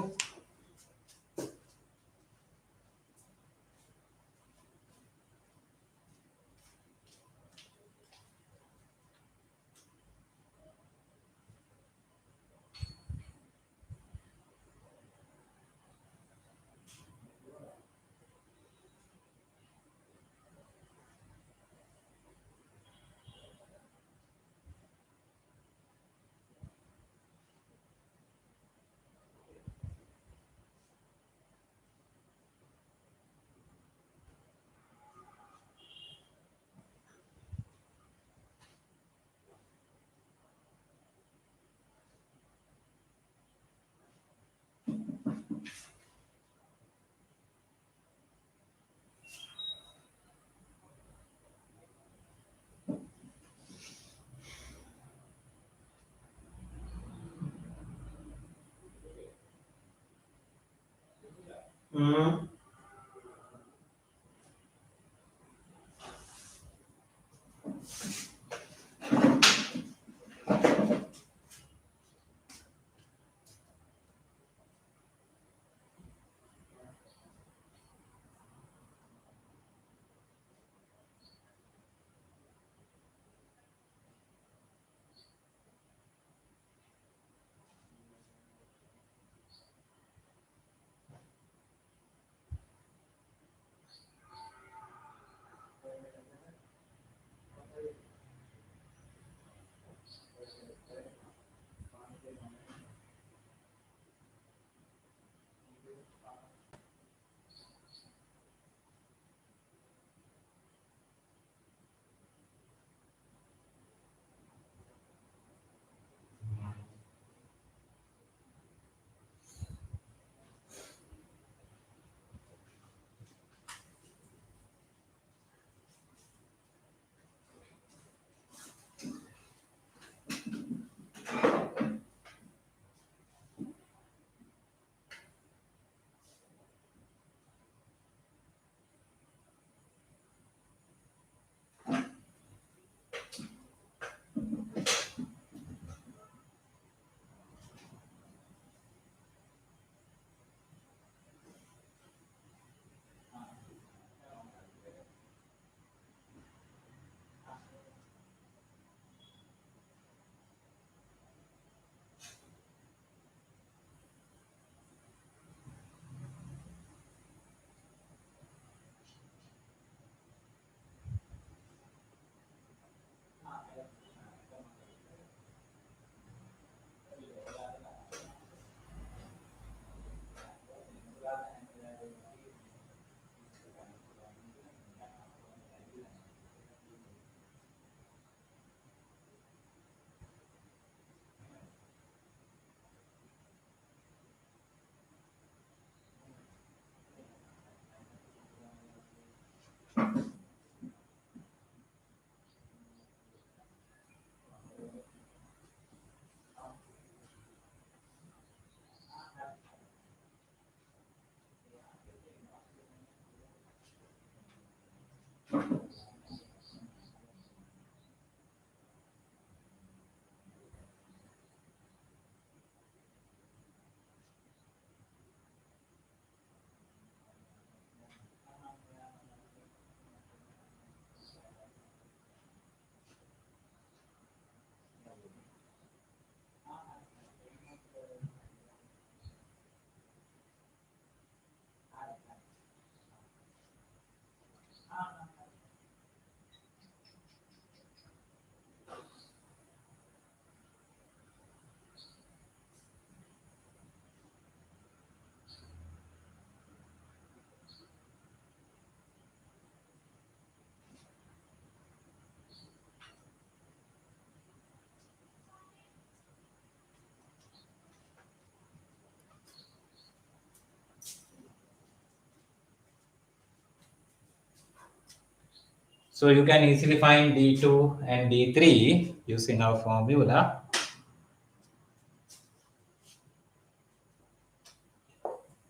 So you can easily find D2 and D3 using our formula.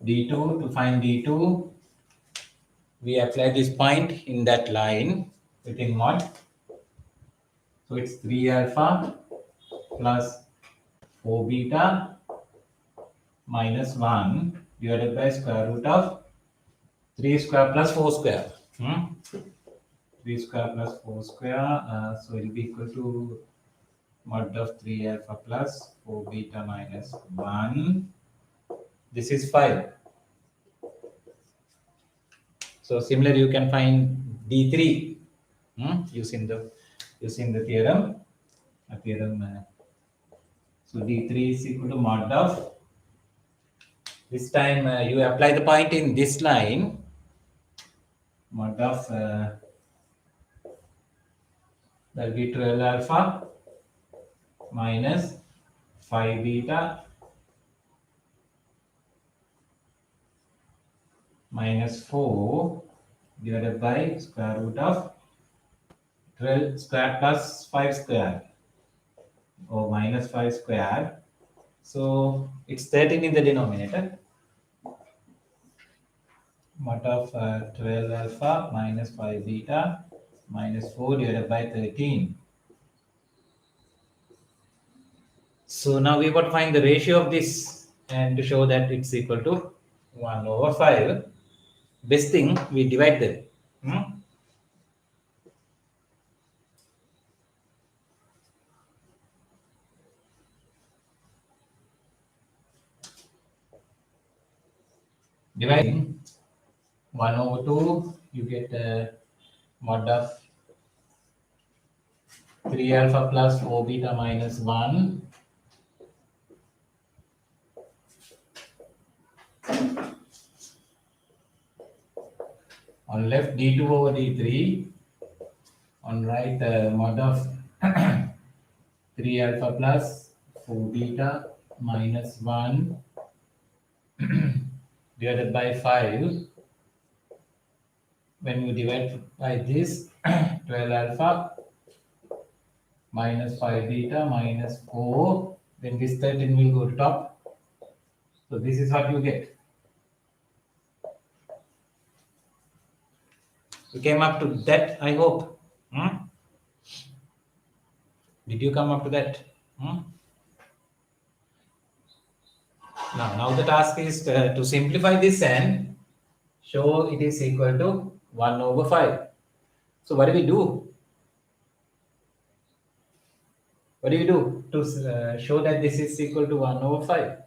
D2, to find D2, we apply this point in that line within mod. So it's 3 alpha plus 4 beta minus 1 divided by square root of 3 square plus 4 square. 3 square plus 4 square, so it will be equal to mod of 3 alpha plus 4 beta minus 1. This is 5. So similarly, you can find D3 using the theorem. So D3 is equal to mod of. This time you apply the point in this line. Mod of that will be 12 alpha minus 5 beta minus 4 divided by square root of 12 square plus 5 square, or minus 5 square. So it's 13 in the denominator. Mod of 12 alpha minus 5 beta minus 4 divided by 13. So now we got to find the ratio of this, and to show that it's equal to 1 over 5. Best thing, we divide them. Dividing 1 over 2, you get mod of 3 alpha plus 4 beta minus 1. On left, D2 over D3. On right, mod of 3 alpha plus 4 beta minus 1 divided by 5. When you divide by this, 12 alpha minus 5 beta minus 4, then this 13 will go to top. So this is what you get. You came up to that, I hope. Did you come up to that? Now the task is to simplify this and show it is equal to 1 over 5. So what do we do? What do you do to show that this is equal to 1 over 5?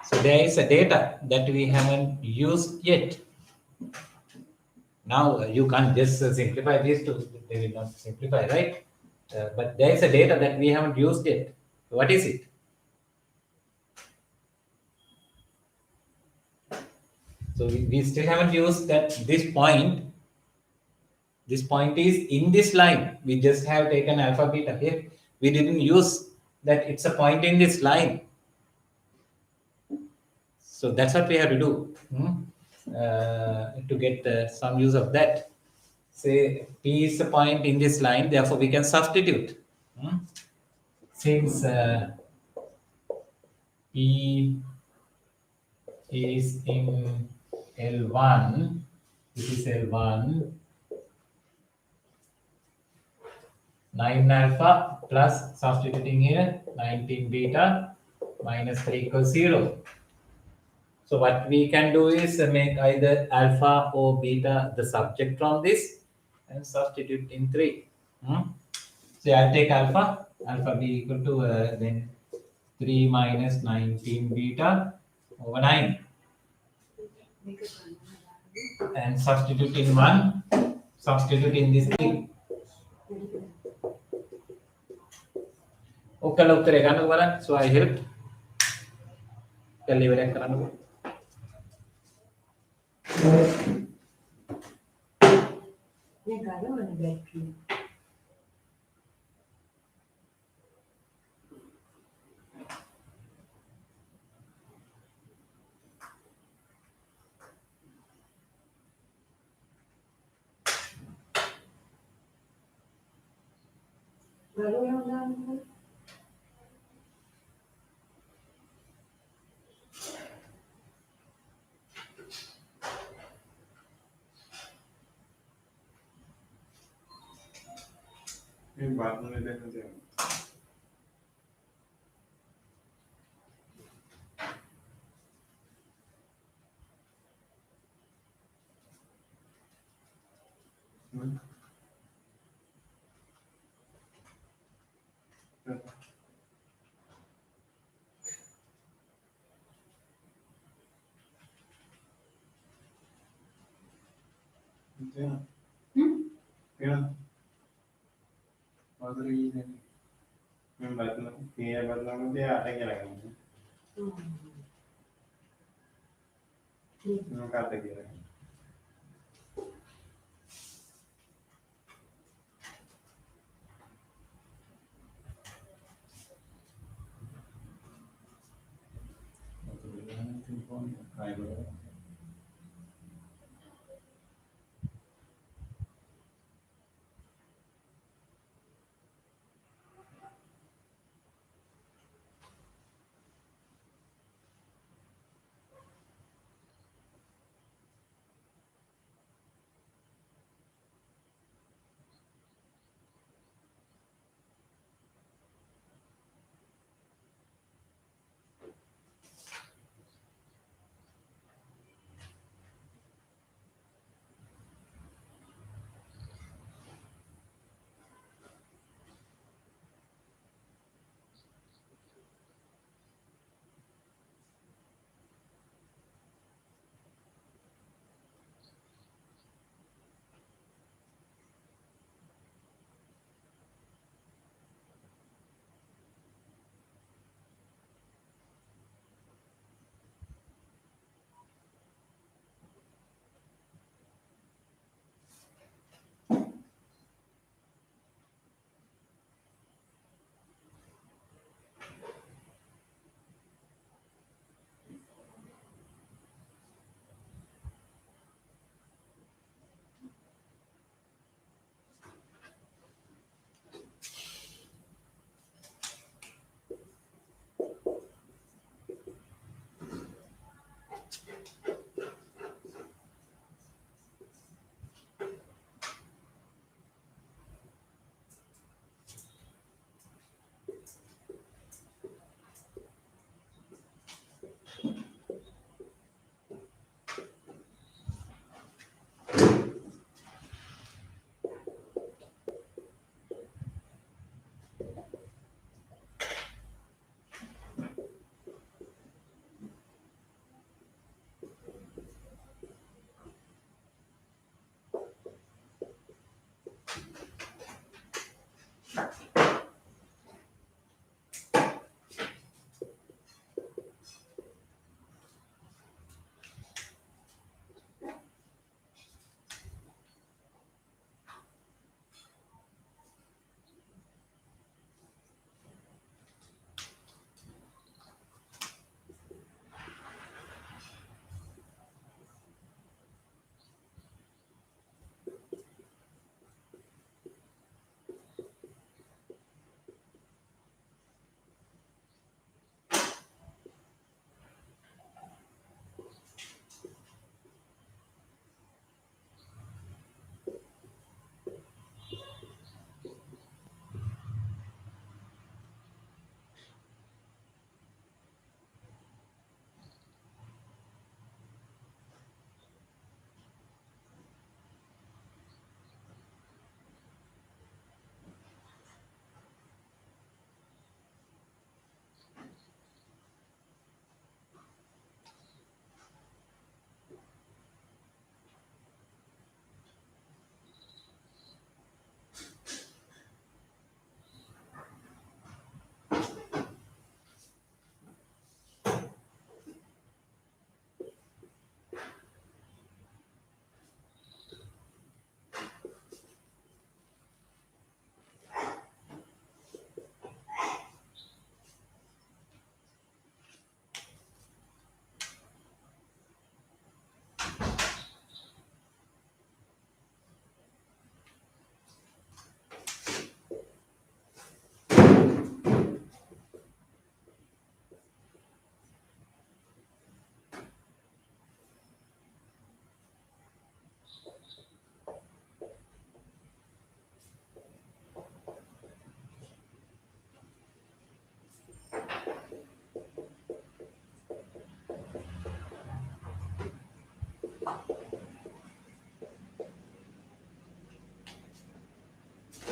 So there is a data that we haven't used yet. Now you can't just simplify these two, they will not simplify, right? But there is a data that we haven't used yet. What is it? So we still haven't used that this point. This point is in this line. We just have taken alpha beta here. We didn't use that it's a point in this line. So that's what we have to do to get some use of that. Say P is a point in this line, therefore we can substitute. Since P is in L1, this is L1, 9 alpha plus substituting here 19 beta minus 3 equals 0. So what we can do is make either alpha or beta the subject from this and substitute in 3. So I'll take alpha be equal to then 3 minus 19 beta over 9. And substitute in 1, substitute in this thing. Okay, so I helped.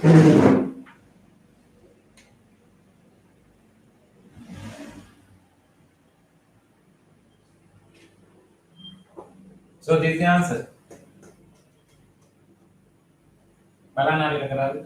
So this is the answer. Balana kara.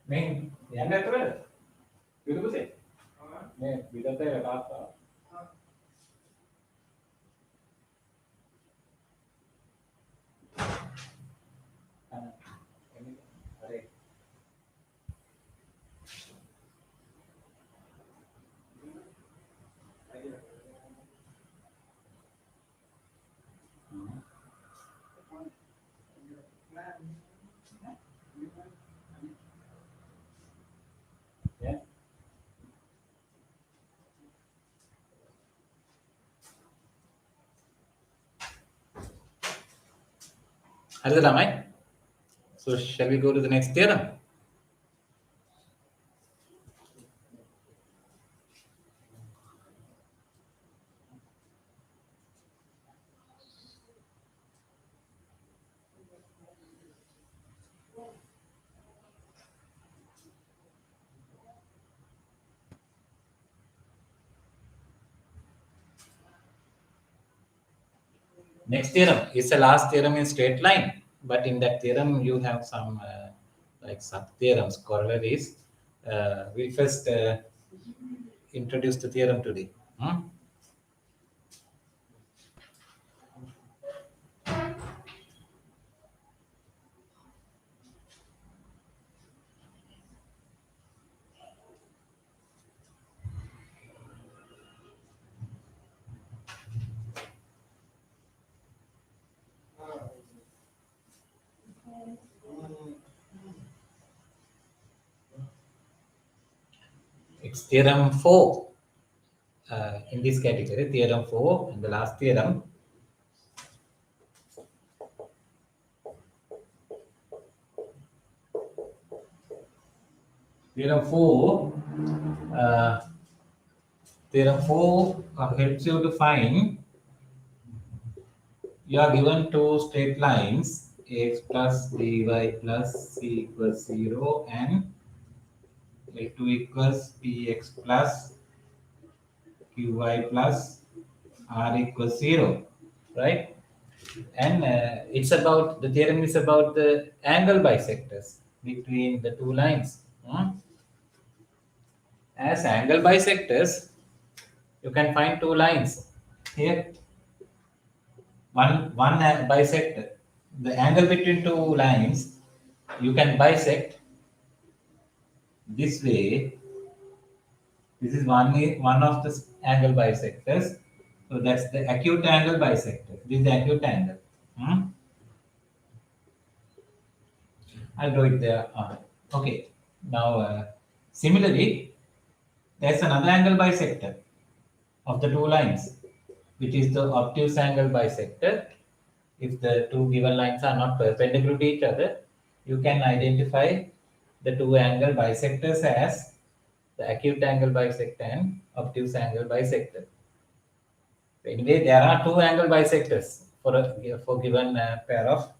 Main, yang ada tu kan? Itu betul. Nih, bidang tu ada apa? Ini ada. Ya. Ada ramai. So shall we go to the next theorem? Next theorem is the last theorem in straight line, but in that theorem you have some like sub theorems, corollaries. We first introduce the theorem today. It's theorem 4 in this category, theorem 4, and the last theorem. Theorem 4, helps you to find, you are given two straight lines, x plus dy plus c equals 0 and L2 equals px plus qy plus r equals 0, right? And it's about, the theorem is about the angle bisectors between the two lines. As angle bisectors, you can find two lines here. One bisect the angle between two lines. You can bisect this way. This is one of the angle bisectors. So that's the acute angle bisector. This is the acute angle. I'll draw it there. Okay. Now, similarly, there's another angle bisector of the two lines, which is the obtuse angle bisector. If the two given lines are not perpendicular to each other, you can identify the two angle bisectors as the acute angle bisector and obtuse angle bisector. Anyway, there are two angle bisectors for a given pair of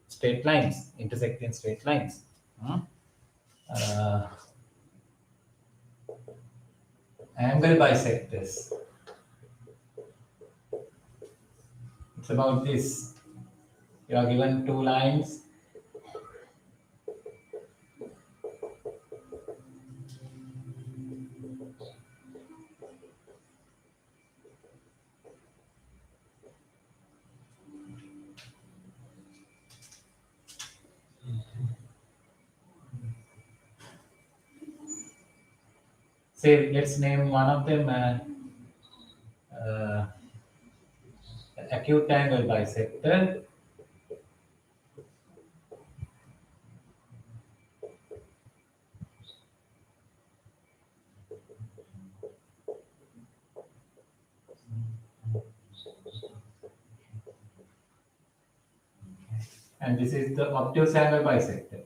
straight lines, intersecting straight lines. Uh, Angle bisectors. It's about this. You are given two lines. Say, let's name one of them uh, acute angle bisector. And this is the obtuse angle bisector.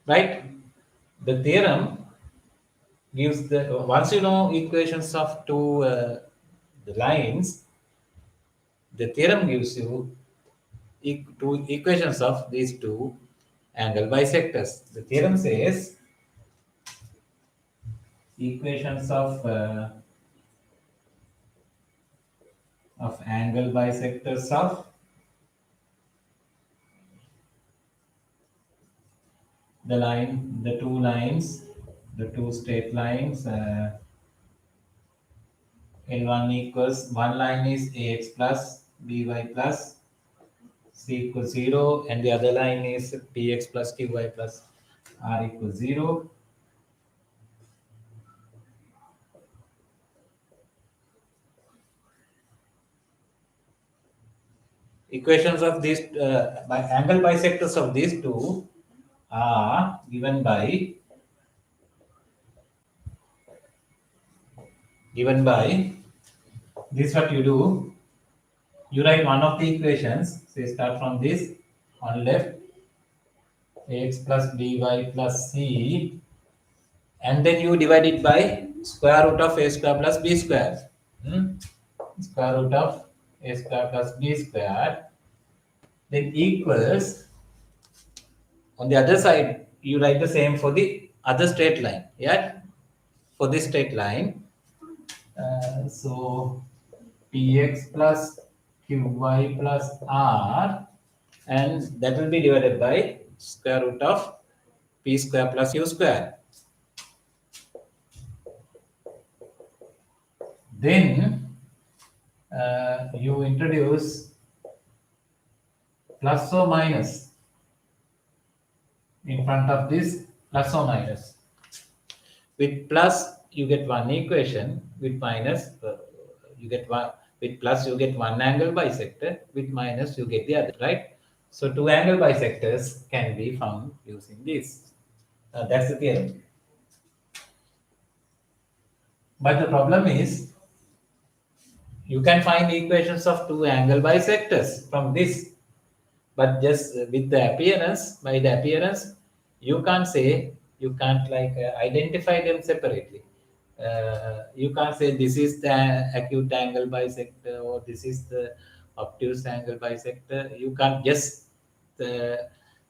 Right? The theorem gives the once you know equations of two the lines, the theorem gives you two equations of these two angle bisectors. The theorem says equations of angle bisectors of the line, the two lines, the two straight lines. L1 equals one line is ax plus by plus c equals 0, and the other line is px plus qy plus r equals 0. Equations of these angle bisectors of these two are given by this. What you do, you write one of the equations, say start from this on left, ax plus by plus c, and then you divide it by square root of a square plus b square. Square root of a square plus b square, then equals, on the other side you write the same for the other straight line. Yeah, for this straight line, so px plus qy plus r, and that will be divided by square root of p square plus q square. Then you introduce plus or minus in front of this plus or minus. With plus you get one equation, with minus you get one. With plus you get one angle bisector, with minus you get the other, right? So two angle bisectors can be found using this. That's the theorem. But the problem is, you can find equations of two angle bisectors from this, but just with the appearance, by the appearance, you can't say, you can't like identify them separately. You can't say this is the acute angle bisector or this is the obtuse angle bisector. You can't just uh,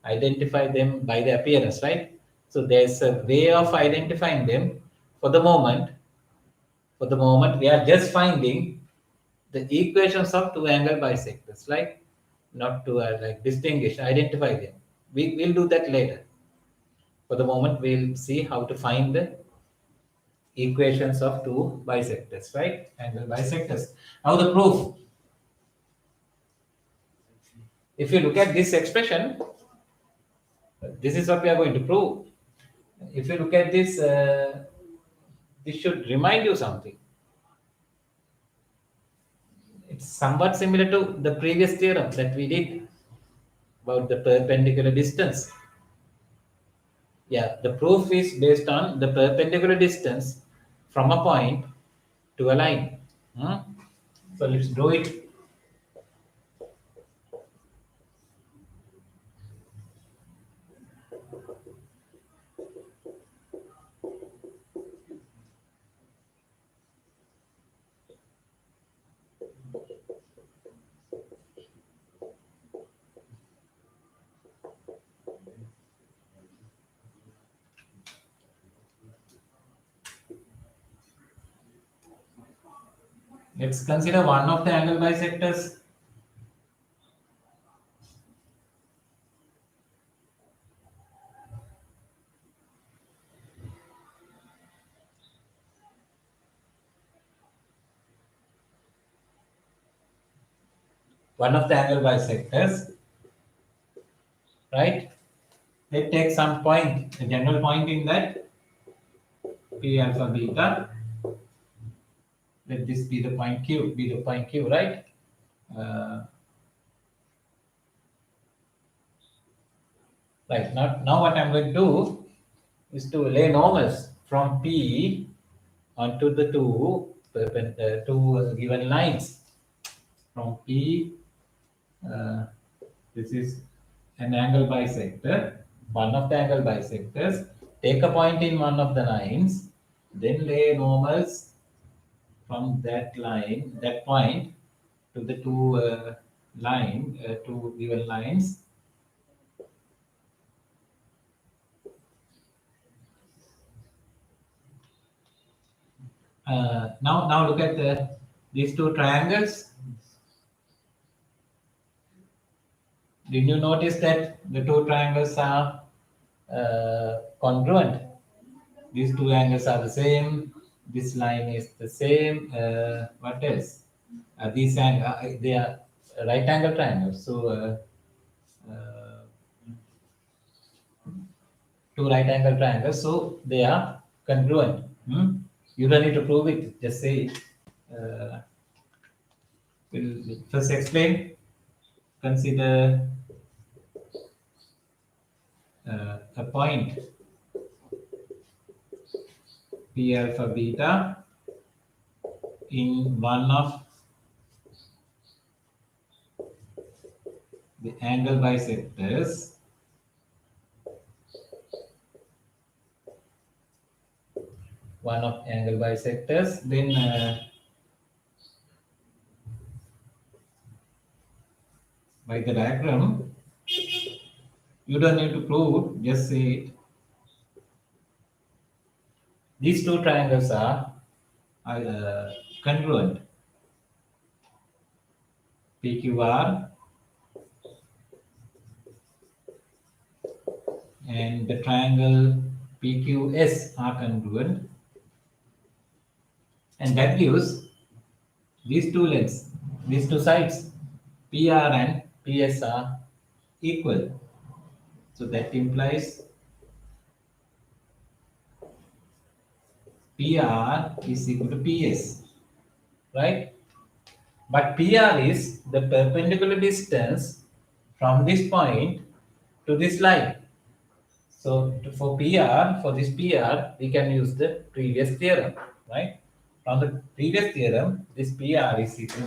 identify them by the appearance, right? So there's a way of identifying them. For the moment, we are just finding the equations of two angle bisectors, right? Not to like distinguish, identify them. We will do that later. For the moment, we'll see how to find the equations of two bisectors, right? Angle bisectors. Now the proof. If you look at this expression, this is what we are going to prove. If you look at this, this should remind you something. It's somewhat similar to the previous theorem that we did about the perpendicular distance. Yeah, the proof is based on the perpendicular distance from a point to a line. So let's do it. Let's consider one of the angle bisectors. One of the angle bisectors, right? Let's take some point, a general point in that P alpha beta. Let this be the point Q, right? Right, now what I'm going to do is to lay normals from P onto the two given lines. From P, this is an angle bisector, one of the angle bisectors. Take a point in one of the lines, then lay normals from that line, that point to the two given lines. Now look at these two triangles. Did you notice that the two triangles are congruent? These two angles are the same. This line is the same. What else? They are right angle triangles. So two right angle triangles. So they are congruent. You don't need to prove it. Just say it. We'll first explain. Consider a point P alpha beta in one of the angle bisectors then by the diagram, you don't need to prove, just say it. These two triangles are congruent. PQR and the triangle PQS are congruent, and that gives these two lengths, these two sides, PR and PS are equal. So that implies PR is equal to PS, right? But PR is the perpendicular distance from this point to this line. So for this PR, we can use the previous theorem, right? From the previous theorem, this PR is equal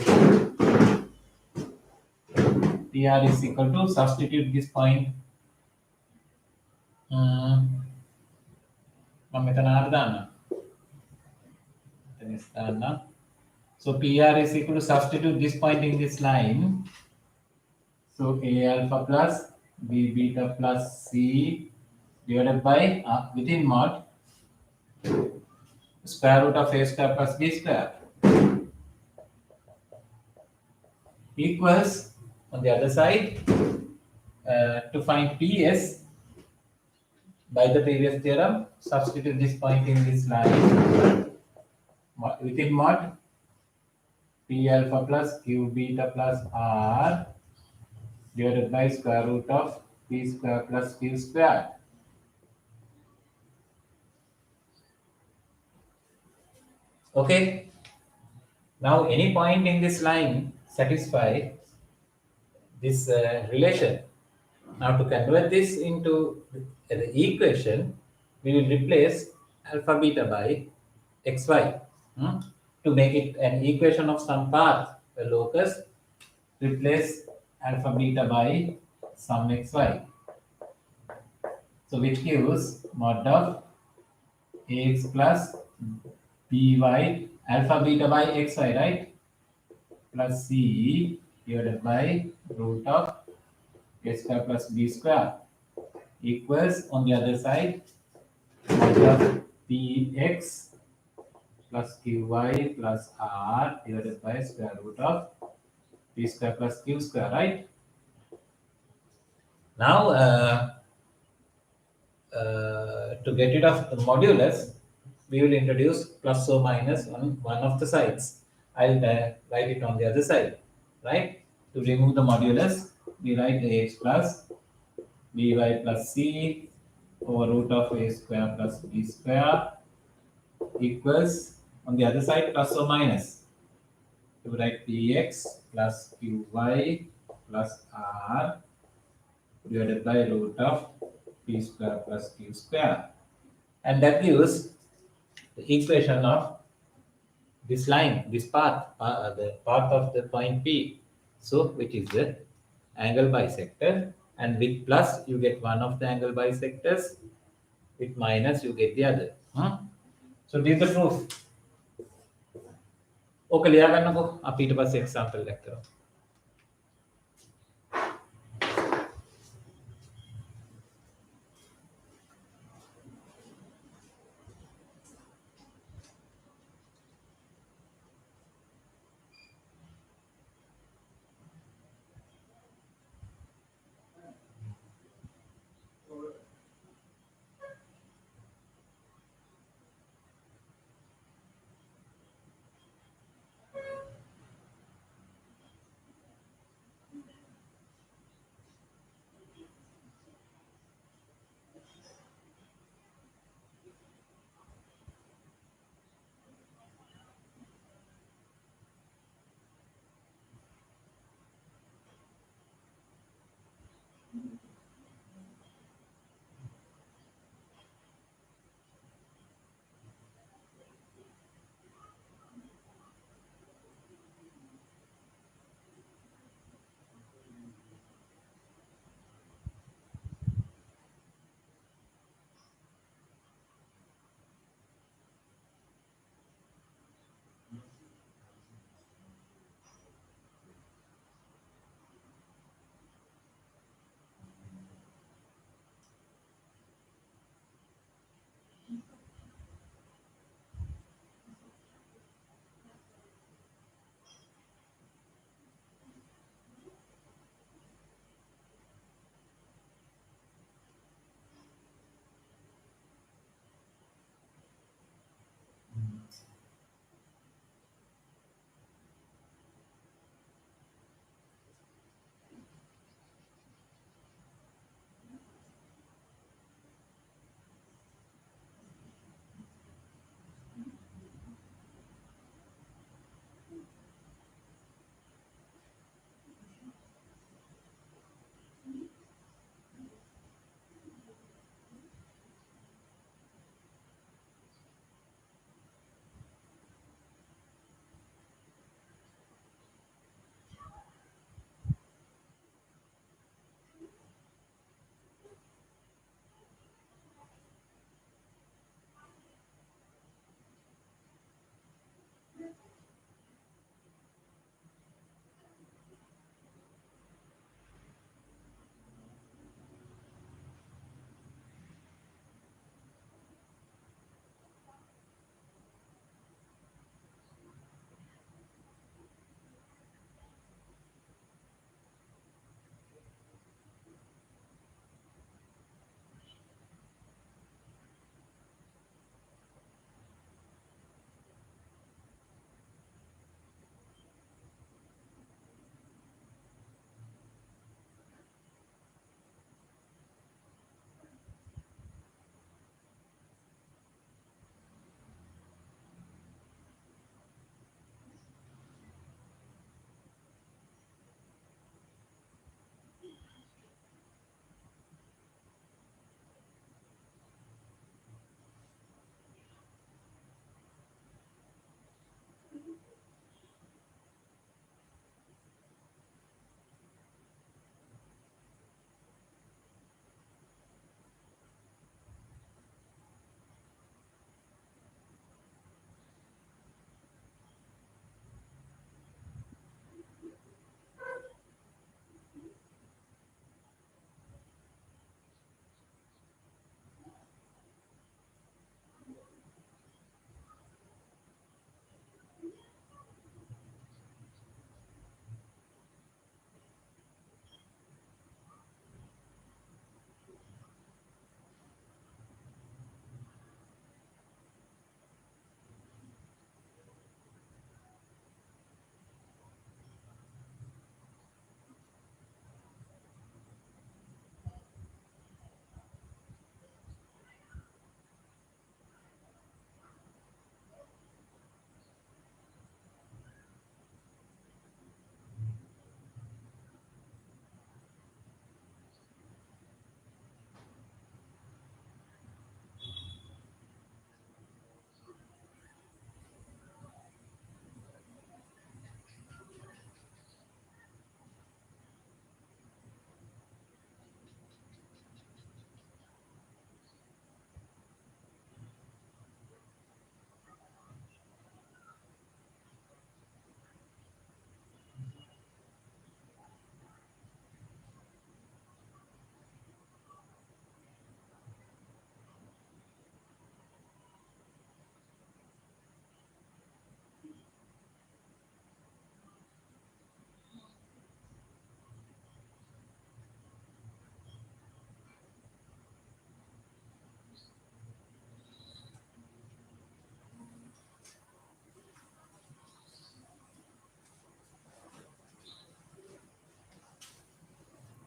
to substitute this point. So PR is equal to substitute this point in this line. So A alpha plus B beta plus C divided by within mod square root of A square plus B square equals on the other side to find PS by the previous theorem, substitute this point in this line within mod P alpha plus Q beta plus R divided by square root of P square plus Q square. Okay. Now any point in this line satisfy this relation. Now to convert this into the equation, we will replace alpha beta by xy to make it an equation of some path. The locus replace alpha beta by some xy. So which gives mod of ax plus by alpha beta by xy, right? Plus c divided by root of a square plus b square equals on the other side mod of px plus qy plus r divided by square root of p square plus q square, right? Now, to get rid of the modulus, we will introduce plus or minus on one of the sides. I'll write it on the other side, right? To remove the modulus, we write ax plus by plus c over root of a square plus b square equals on the other side plus or minus. To write px plus qy plus r divided by root of p square plus q square. And that gives the equation of this line, this path, the path of the point P. So, which is the angle bisector. And with plus, you get one of the angle bisectors. With minus, you get the other. So, this is the proof. Okay, लिया करना को आप ඊට පස්සේ example එක කරමු.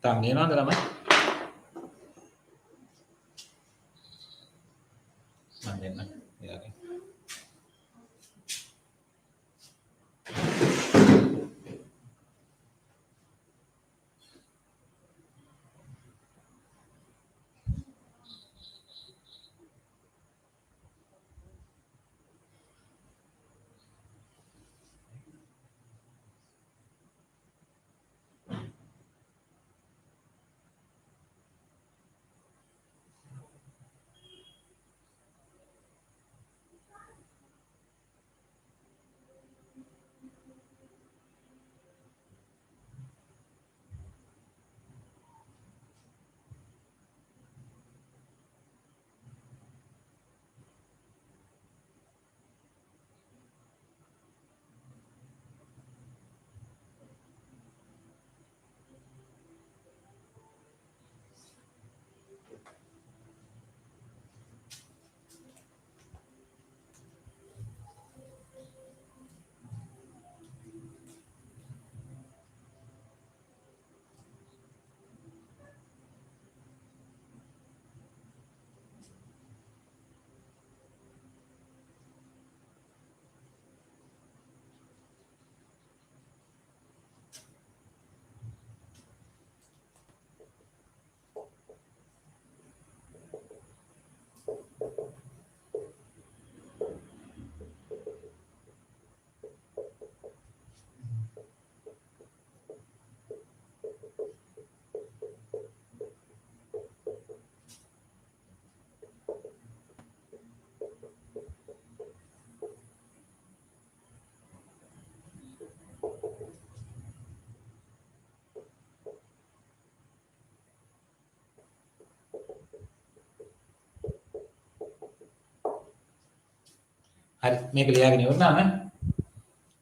thumbnail on the lamai. Yeah.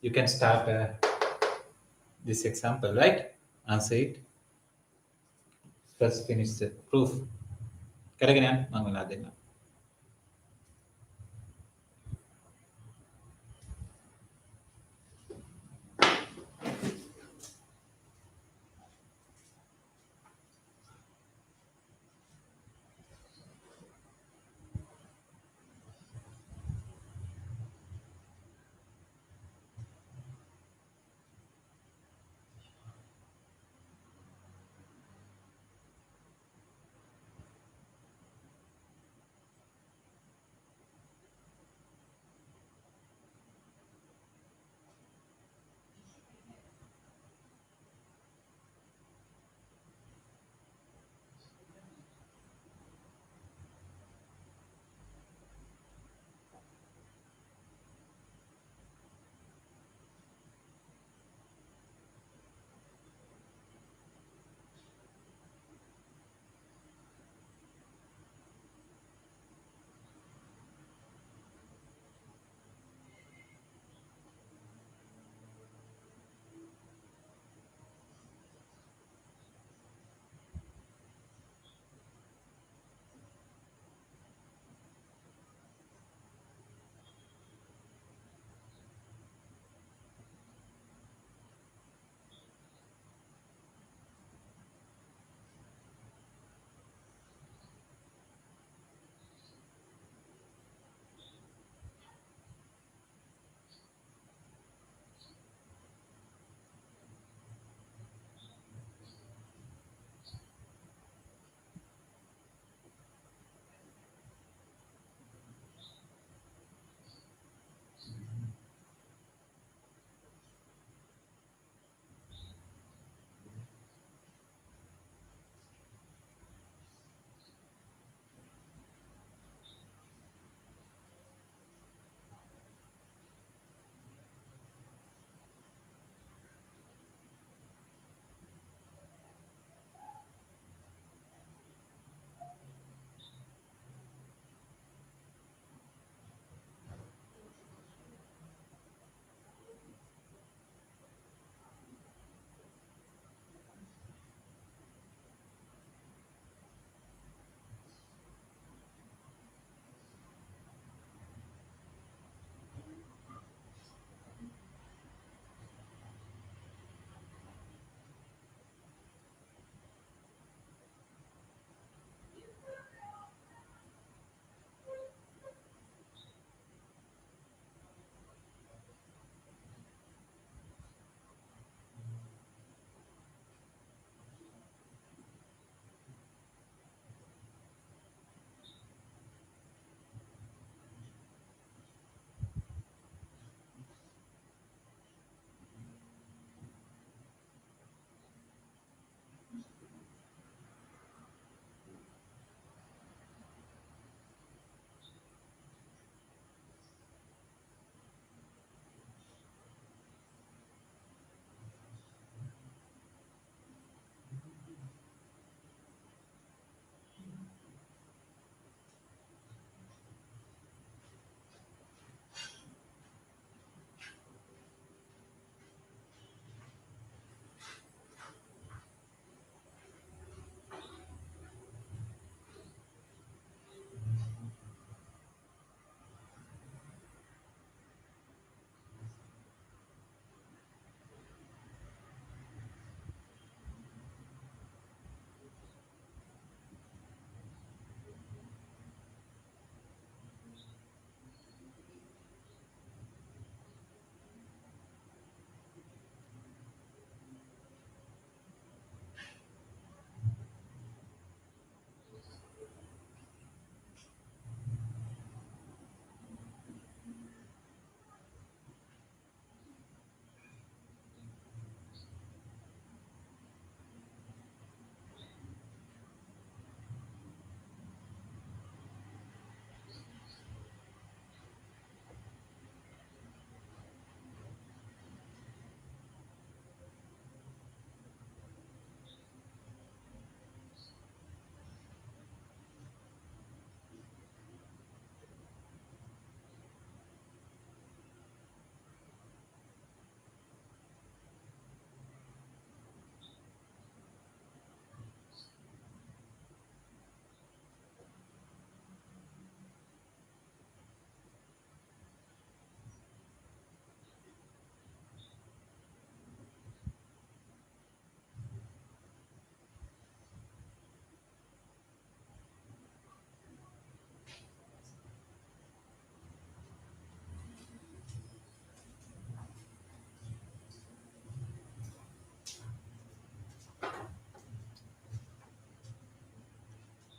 You can start this example, right? Answer it. First finish the proof. Correct?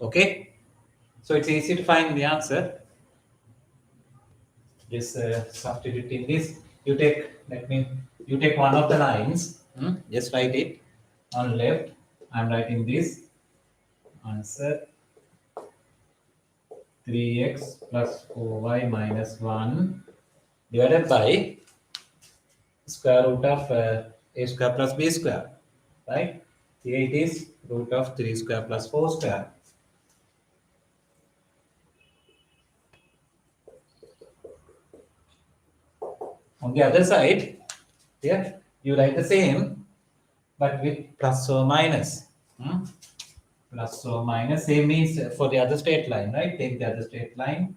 Okay, so it's easy to find the answer. Just substitute in this. You take, let me, you take one of the lines, just write it on left. I'm writing this answer 3x plus 4y minus 1 divided by square root of a square plus b square, right? Here it is root of 3 square plus 4 square. On the other side, here you write the same, but with plus or minus. Plus or minus, same means for the other straight line, right? Take the other straight line,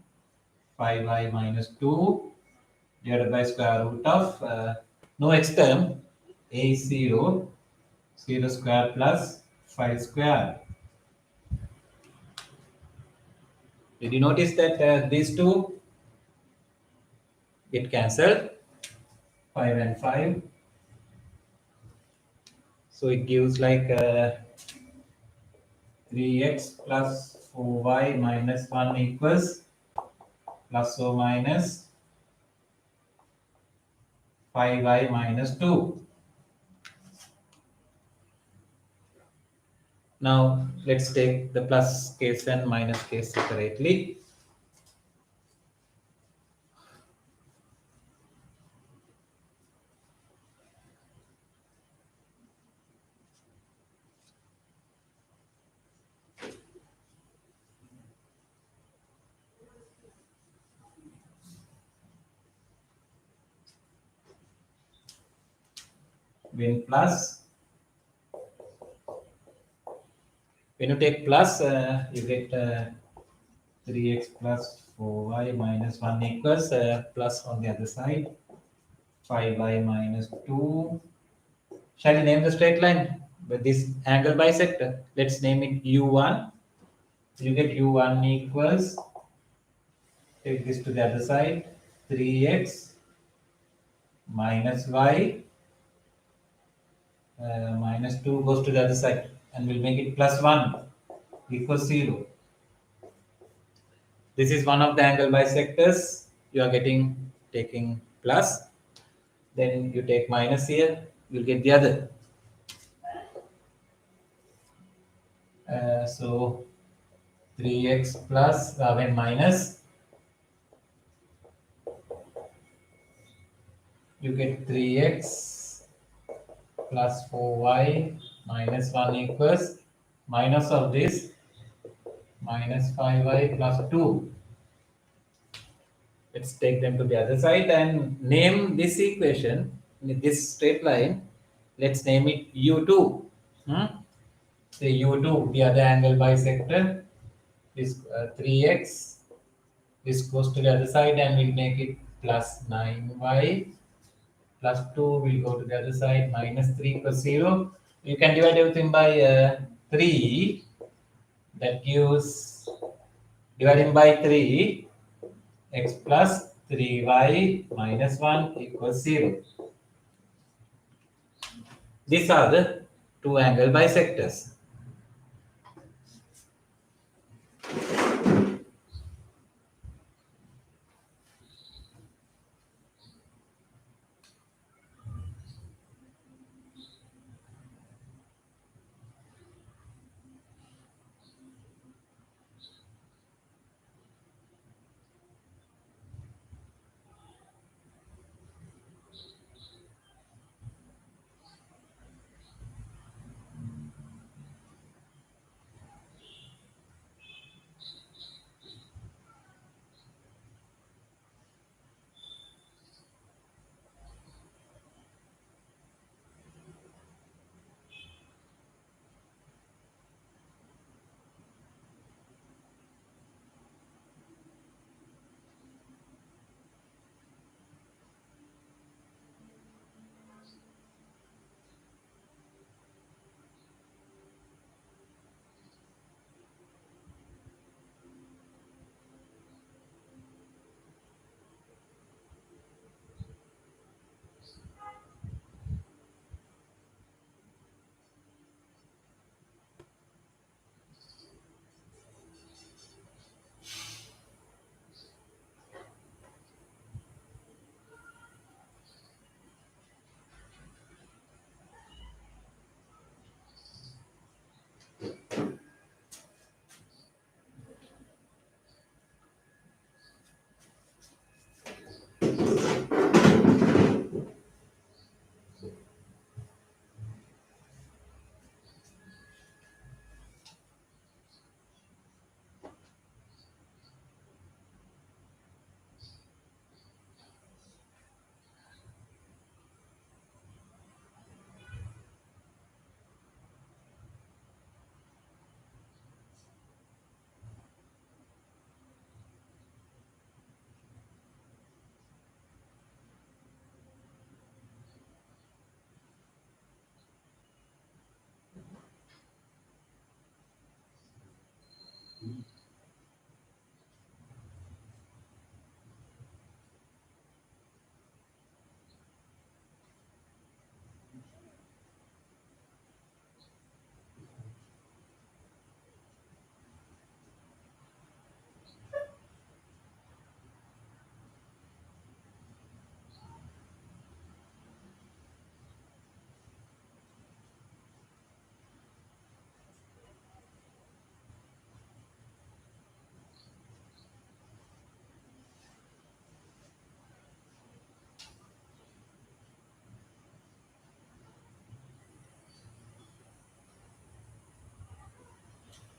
5y minus 2 divided by square root of, no x term, a is 0, 0 square plus 5 square. Did you notice that these two get cancelled? 5 and 5. So it gives like 3x plus 4y minus 1 equals plus or minus 5y minus 2. Now let's take the plus case and minus case separately. When plus, when you take plus, you get 3x plus 4y minus 1 equals plus on the other side 5y minus 2. Shall we name the straight line with this angle bisector? Let's name it u1. You get u1 equals, take this to the other side, 3x minus y minus 2 goes to the other side and we'll make it plus 1 equals 0. This is one of the angle bisectors. You are getting, taking plus, then you take minus here, you'll get the other. So 3x plus, when minus, you get 3x plus 4y minus 1 equals minus of this minus 5y plus 2. Let's take them to the other side and name this equation, this straight line. Let's name it u2. Say u2, the other angle bisector, is 3x. This goes to the other side and we'll make it plus 9y plus 2 will go to the other side minus 3 plus 0. You can divide everything by 3. That gives, dividing by 3, x plus 3y minus 1 equals 0. These are the two angle bisectors.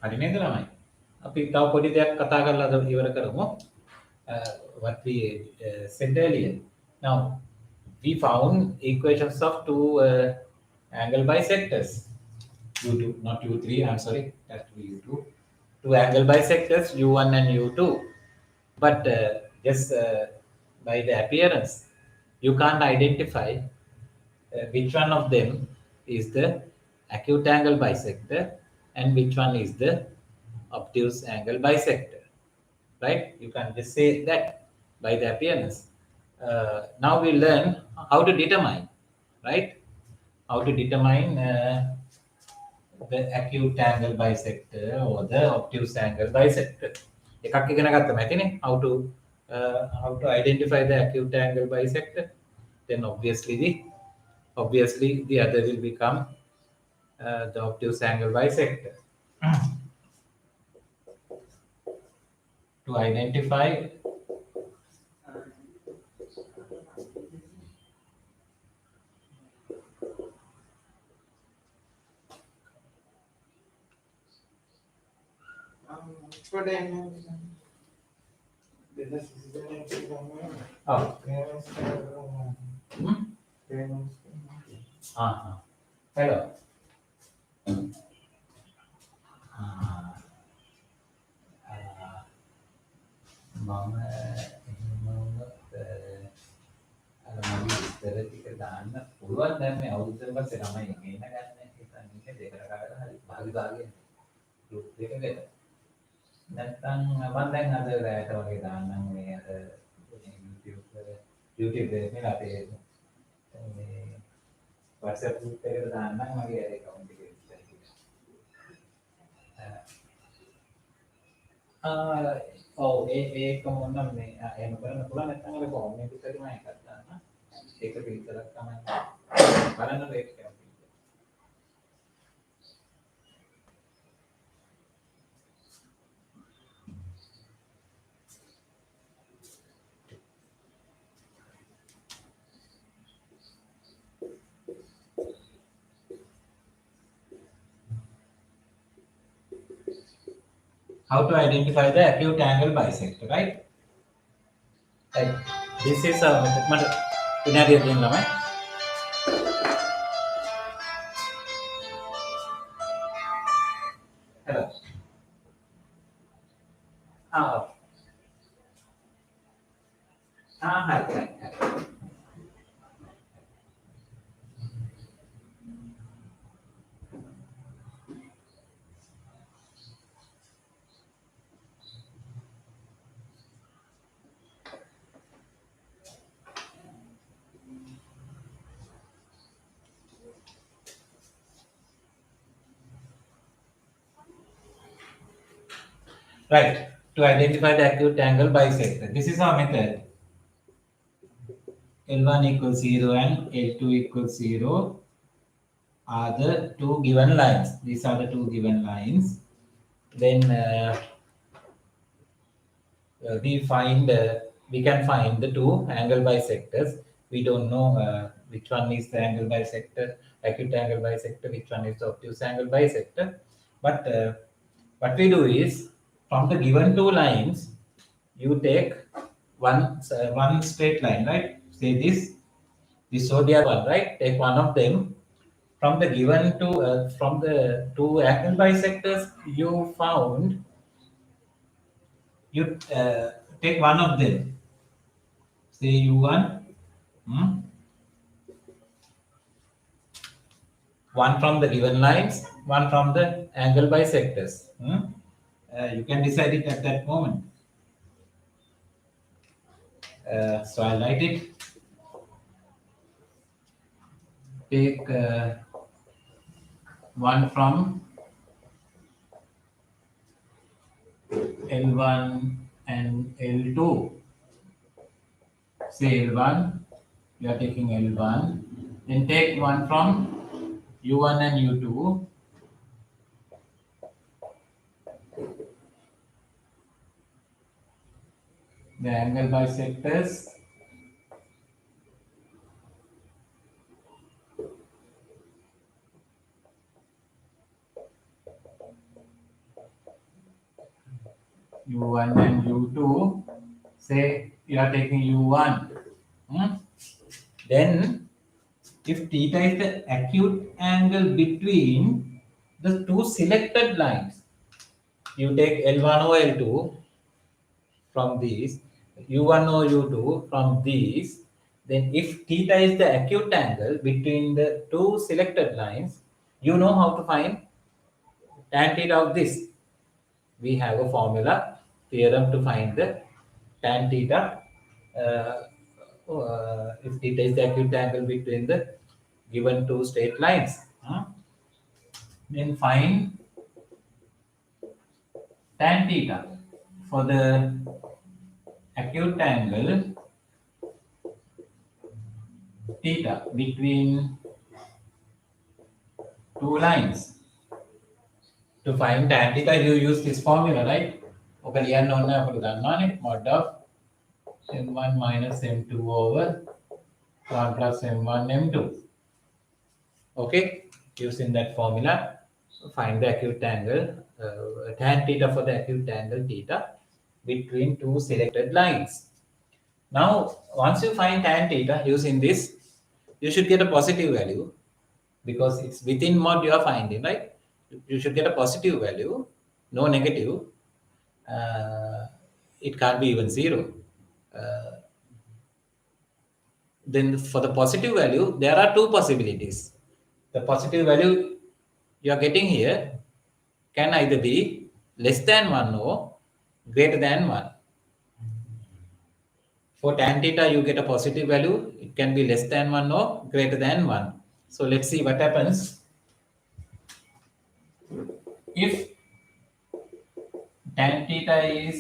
හරි නේද ළමයි? අපි තව පොඩි දෙයක් කතා කරලා අද ඉවර කරමු. What we said earlier. Now, we found equations of two angle bisectors. U2, not U3, I'm sorry, that will be U2. Two angle bisectors, U1 and U2. But just by the appearance, you can't identify which one of them is the acute angle bisector and which one is the obtuse angle bisector, right? You can just say that by the appearance. Now we learn how to determine, right? How to determine the acute angle bisector or the obtuse angle bisector. එකක් ඉගෙන ගත්තම ඇතිනේ how to identify the acute angle bisector. Then obviously the other will become the obtuse angle bisector. To identify hello. මම මගේ විස්තර ටික දාන්න පුළුවන් දැන් මේ අවුරුද්දෙන් පස්සේ ළමයි ගෙන්න ගන්න හිතන්නේ මේක දෙකට කාලා හරි භාගයෙන් ගෲප් එකකට නැත්නම් මම දැන් අද රැයට වගේ දාන්නම් මේ අද YouTube එකේ අපේ මේ WhatsApp group එකට දාන්නම් මගේ account එකේ ඒක මොනවා මේ එහෙම කරන්න පුළුවන් නැත්නම් අර ෆෝම් එකේ ඉස්සරහම එකක් දාන්න. ඒක විතරක් තමයි බලන්න මේක කරන්නේ. How to identify the acute angle bisector, right? Right. This is a method. මට විනාඩියක් දෙන්න ළමයි. Hello. Hi. Right, to identify the acute angle bisector. This is our method. L1 equals 0 and L2 equals 0 are the two given lines. These are the two given lines. Then we can find the two angle bisectors. We don't know which one is the angle bisector, acute angle bisector, which one is the obtuse angle bisector. But what we do is, from the given two lines, you take one straight line, right? Say this zodiac one, right? Take one of them. From the given two, from the two angle bisectors you found, you take one of them. Say U1, one from the given lines, one from the angle bisectors. You can decide it at that moment. So I write it. Take one from L1 and L2. Say L1, you are taking L1. Then take one from U1 and U2. The angle bisectors say you are taking u1. Then if theta is the acute angle between the two selected lines, you take L1 or L2 from these, U1 or U2 from these, then if theta is the acute angle between the two selected lines, you know how to find tan theta of this. We have a formula theorem to find the tan theta. If theta is the acute angle between the given two straight lines, then find tan theta for the acute angle theta between two lines. To find tan theta, you use this formula, right? Okay, ලියන්න ඕන අපිට ගන්නවානේ mod of m1 minus m2 over 1 plus m1 m2. Okay, using that formula, find the acute angle tan theta for the acute angle theta between two selected lines. Now, once you find tan theta using this, you should get a positive value because it's within mod you are finding, right? You should get a positive value, no negative. It can't be even zero. Then for the positive value, there are two possibilities. The positive value you are getting here can either be less than 1 or greater than 1. For tan theta, you get a positive value. It can be less than 1 or greater than 1. So let's see what happens if tan theta is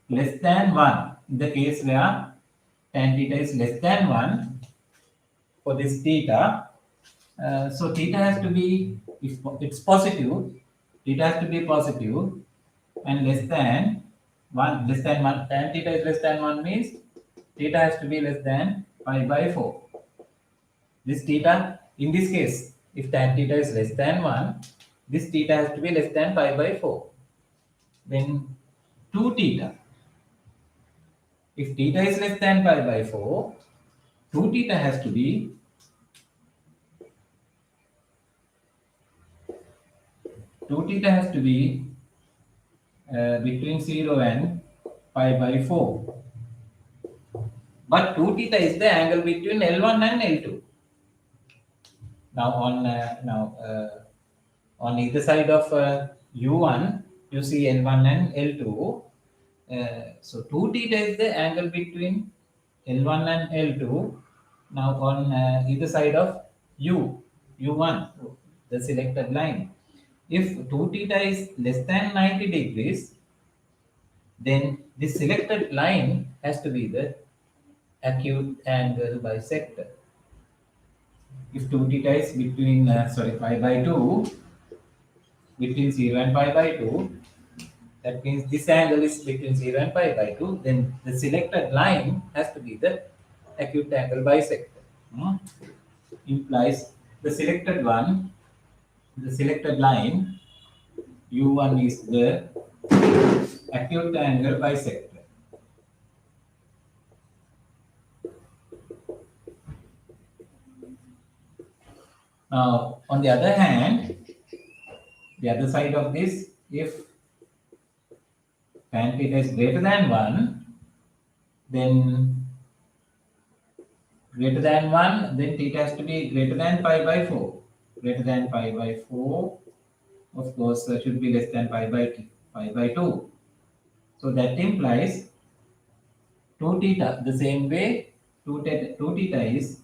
less than 1. In the case where tan theta is less than 1 for this theta, so theta has to be, if it's positive, theta has to be positive and less than 1. Less than 1, tan theta is less than 1 means theta has to be less than pi by 4. This theta, in this case, if tan theta is less than 1, this theta has to be less than pi by 4. Then 2 theta. If theta is less than pi by 4, 2 theta has to be between 0 and pi by 4. But 2 theta is the angle between L1 and L2. Now on either side of U1, you see L1 and L2. So 2 theta is the angle between L1 and L2. Now on either side of U1, the selected line. If 2 theta is less than 90 degrees, then this selected line has to be the acute angle bisector. If 2 theta is between pi by 2, between 0 and pi by 2, that means this angle is between 0 and pi by 2, then the selected line has to be the acute angle bisector. Implies the selected line U1 is the acute angle bisector. Now, on the other hand, the other side of this, if tan theta is greater than 1, then theta has to be greater than pi by 4. Greater than pi by 4, of course, should be less than pi by 2. So that implies 2 theta. The same way, 2 theta is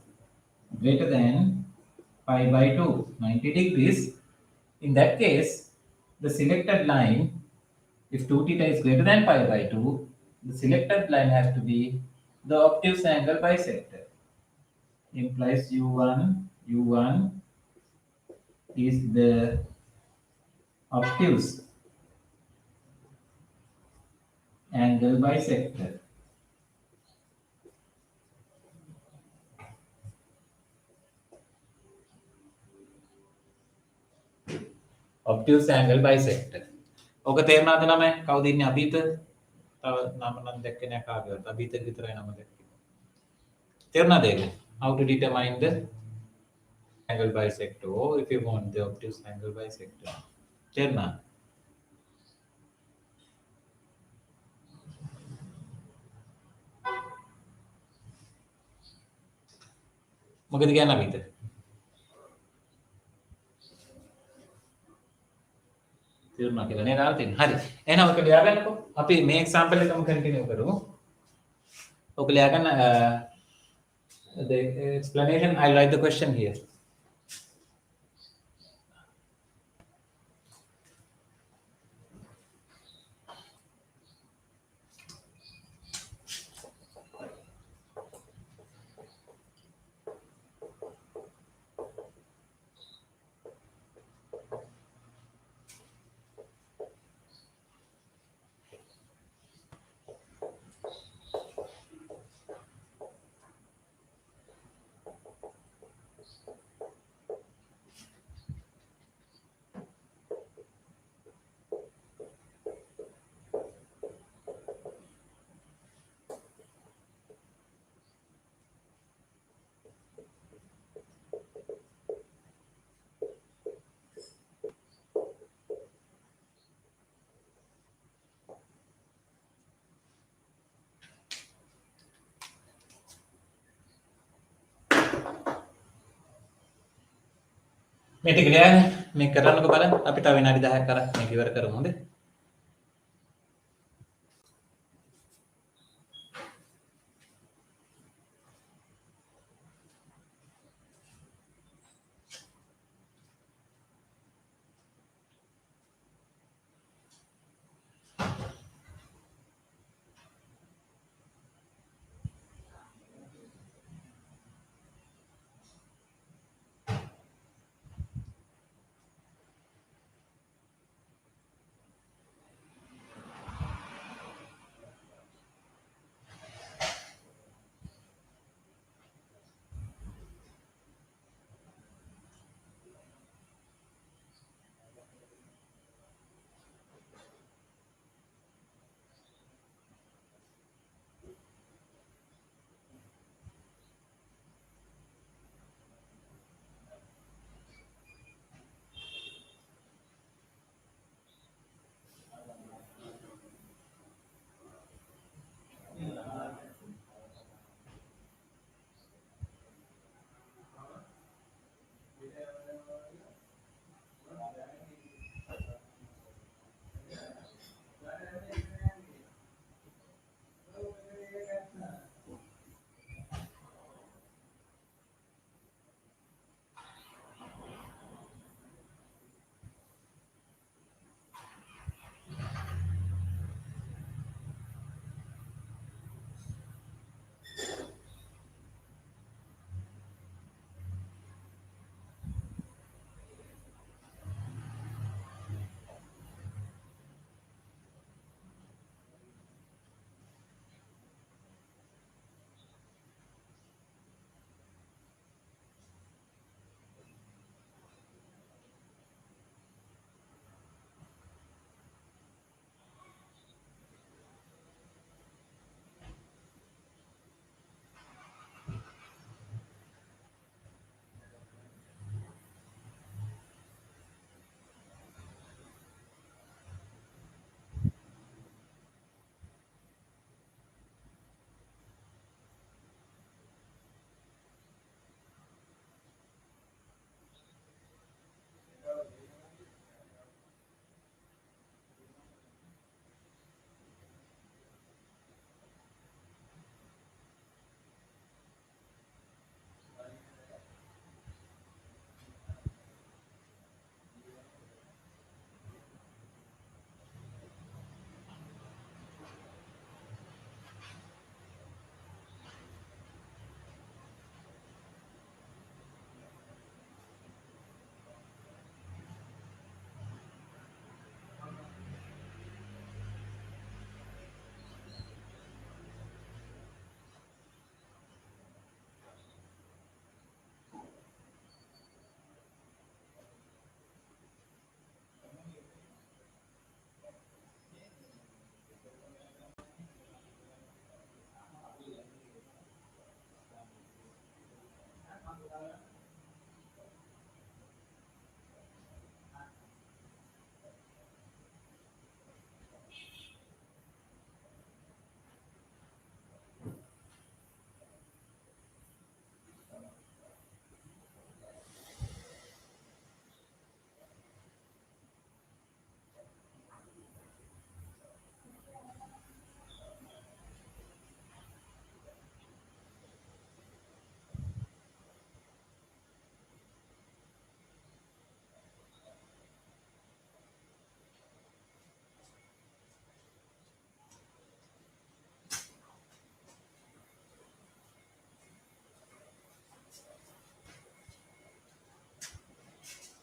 greater than pi by 2, 90 degrees. In that case, the selected line, if 2 theta is greater than pi by 2, the selected line has to be the obtuse angle bisector. Implies U1 is the obtuse angle bisector. Obtuse angle bisector. ඔක තේරුණාද ළමයි? කවුද ඉන්නේ අභිත? නම නම් දැක්කේ නැහැ කාගේවත්. අභිත විතරයි නම දැක්කේ. තේරුණාද ඒක? How to determine the angle bisector or if you want the obtuse angle bisector. තේරුණා? මොකද කියන්නේ අභිත? තේරුණා කියලා නේද ආව තියෙන්නේ. හරි. එහෙනම් ඔක ලියාගන්නකො. අපි මේ එක්සැම්පල් එකම කන්ටිනියු කරමු. ඔක ලියාගන්න the explanation I'll write the question here. මේ ටික ලියන්න මේ කරන්නකො බලන්න අපි තව විනාඩි 10ක් කරා මේක ඉවර කරමු හොඳේ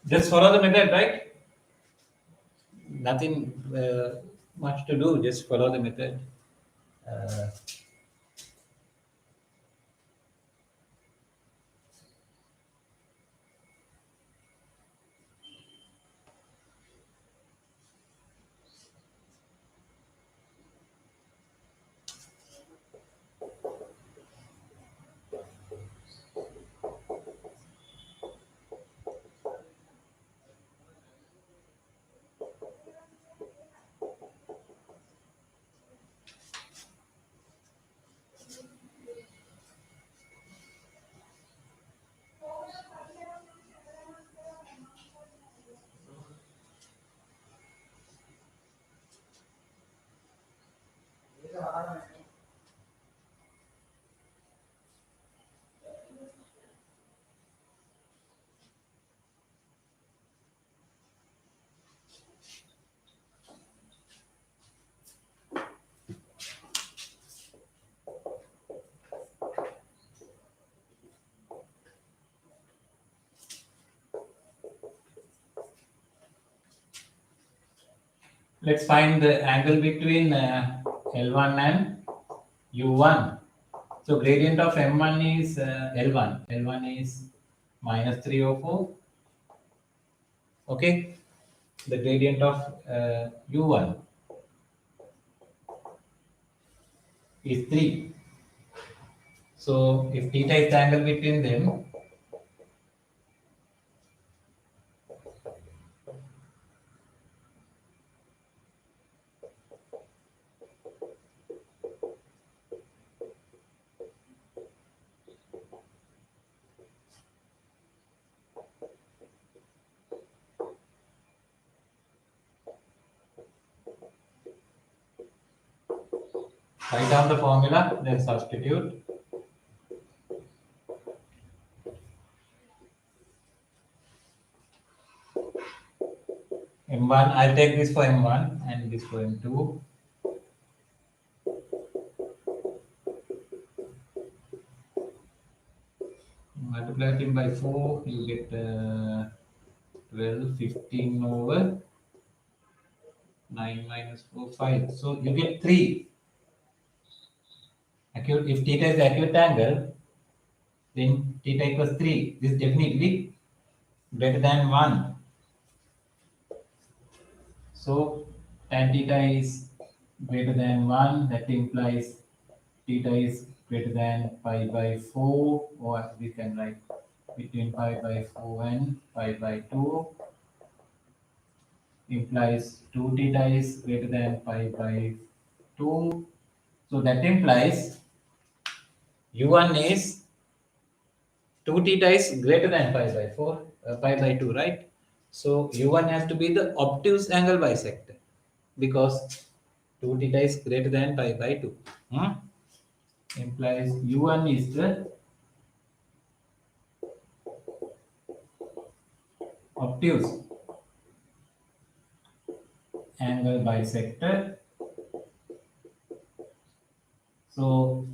Just follow the method, right? Nothing much to do. Just follow the method. Uh, let's find the angle between L1 and U1. So gradient of M1 is L1. L1 is minus 304. Okay. The gradient of U1 is 3. So if theta is the angle between them, write down the formula, then substitute. M1, I'll take this for M1 and this for M2. Multiply it by 4, you get 12, 15 over 9 minus 4, 5. So you get 3. Acute, if theta is the acute angle, then theta equals 3. This is definitely greater than 1. So tan theta is greater than 1. That implies theta is greater than pi by 4, or we can write between pi by 4 and pi by 2, implies 2 theta is greater than pi by 2. So that implies u1 is 2 theta is greater than pi by 4, pi by 2, right? So u1 has to be the obtuse angle bisector because 2 theta is greater than pi by 2. Implies u1 is the obtuse angle bisector. So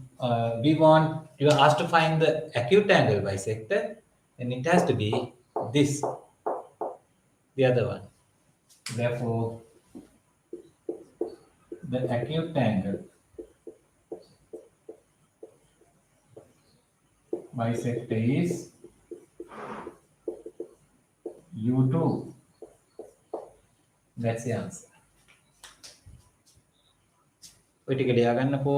we want, you are asked to find the acute angle bisector, and it has to be this, the other one. Therefore, the acute angle bisector is U2. That's the answer. ඔය ටික ලියා ගන්නකෝ.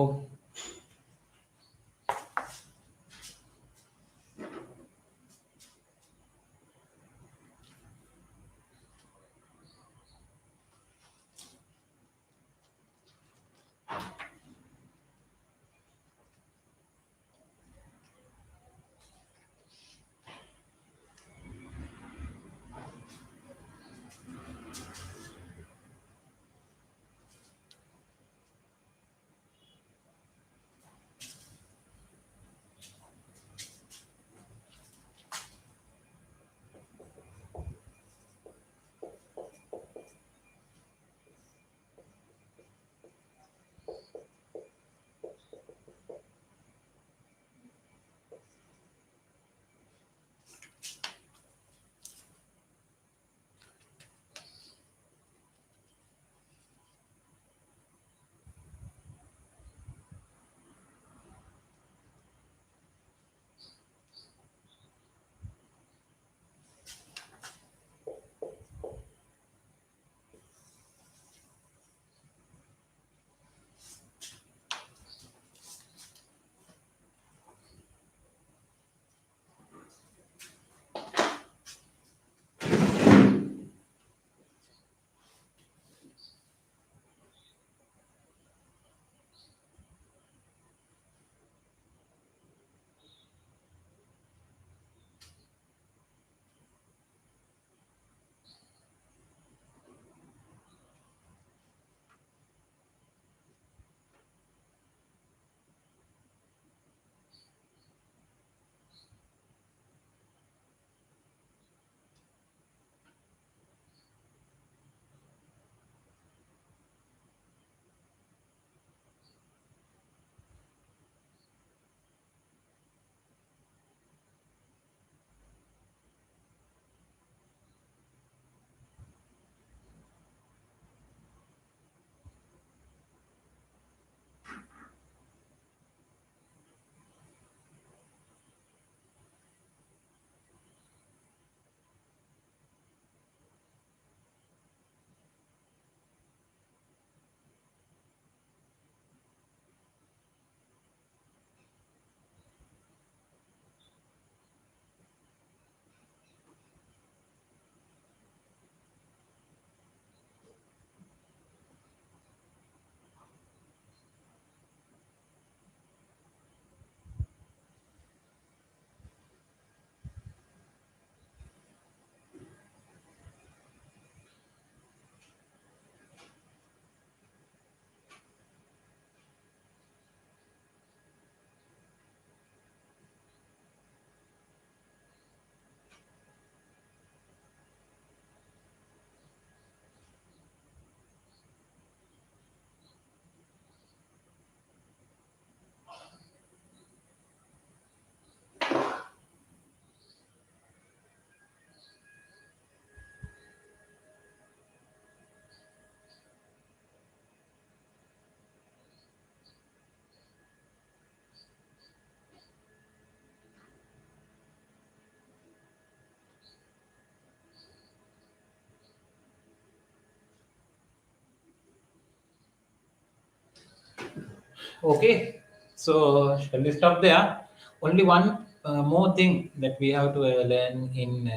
Okay, so shall we stop there? Only one more thing that we have to learn in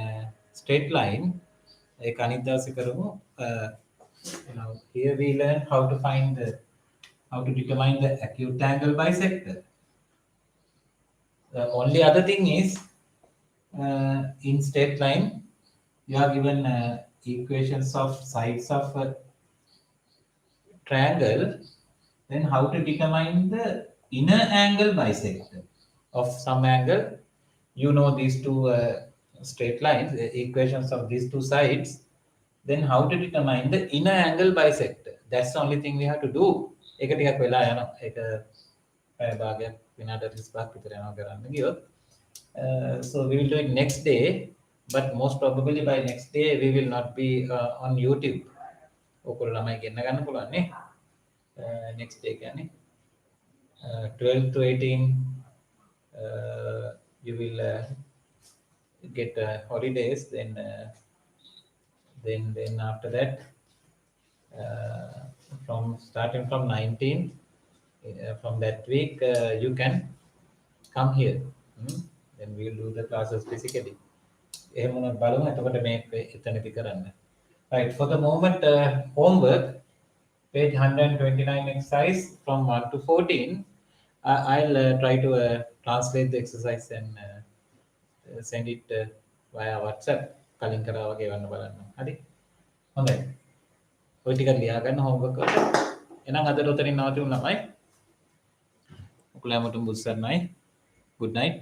straight line. Kanita here we learn how to find how to determine the acute angle bisector. The only other thing is in straight line you are given equations of sides of triangle, then how to determine the inner angle bisector of some angle. You know these two straight lines, the equations of these two sides. Then how to determine the inner angle bisector. That's the only thing we have to do. ඒක ටිකක් වෙලා යනවා. ඒක පැය භාගයක් විනාඩි 35ක් විතර යනවා කරන්න ගියොත්. So we will do it next day, but most probably by next day we will not be on YouTube. ඔයගොල්ලෝ ළමයි ගෙන්න ගන්න පුළුවන් නේ. Next day කියන්නේ 12 to 18 you will get holidays, then after that from starting from 19 from that week you can come here. Then we will do the classes physically. එහෙම උනත් බලමු එතකොට මේක එතනදි කරන්න. Right, for the moment homework page 129 exercise from 1 to 14. I'll try to translate the exercise and send it via WhatsApp. කලින් කරා වගේ වන්න බලන්න. හරි. හොඳයි. ඔය ටික ලියා ගන්න homework වලට. එහෙනම් අද උතරින් නවතිමු ළමයි. ඔයාලට මුස්සන්නයි. Good night.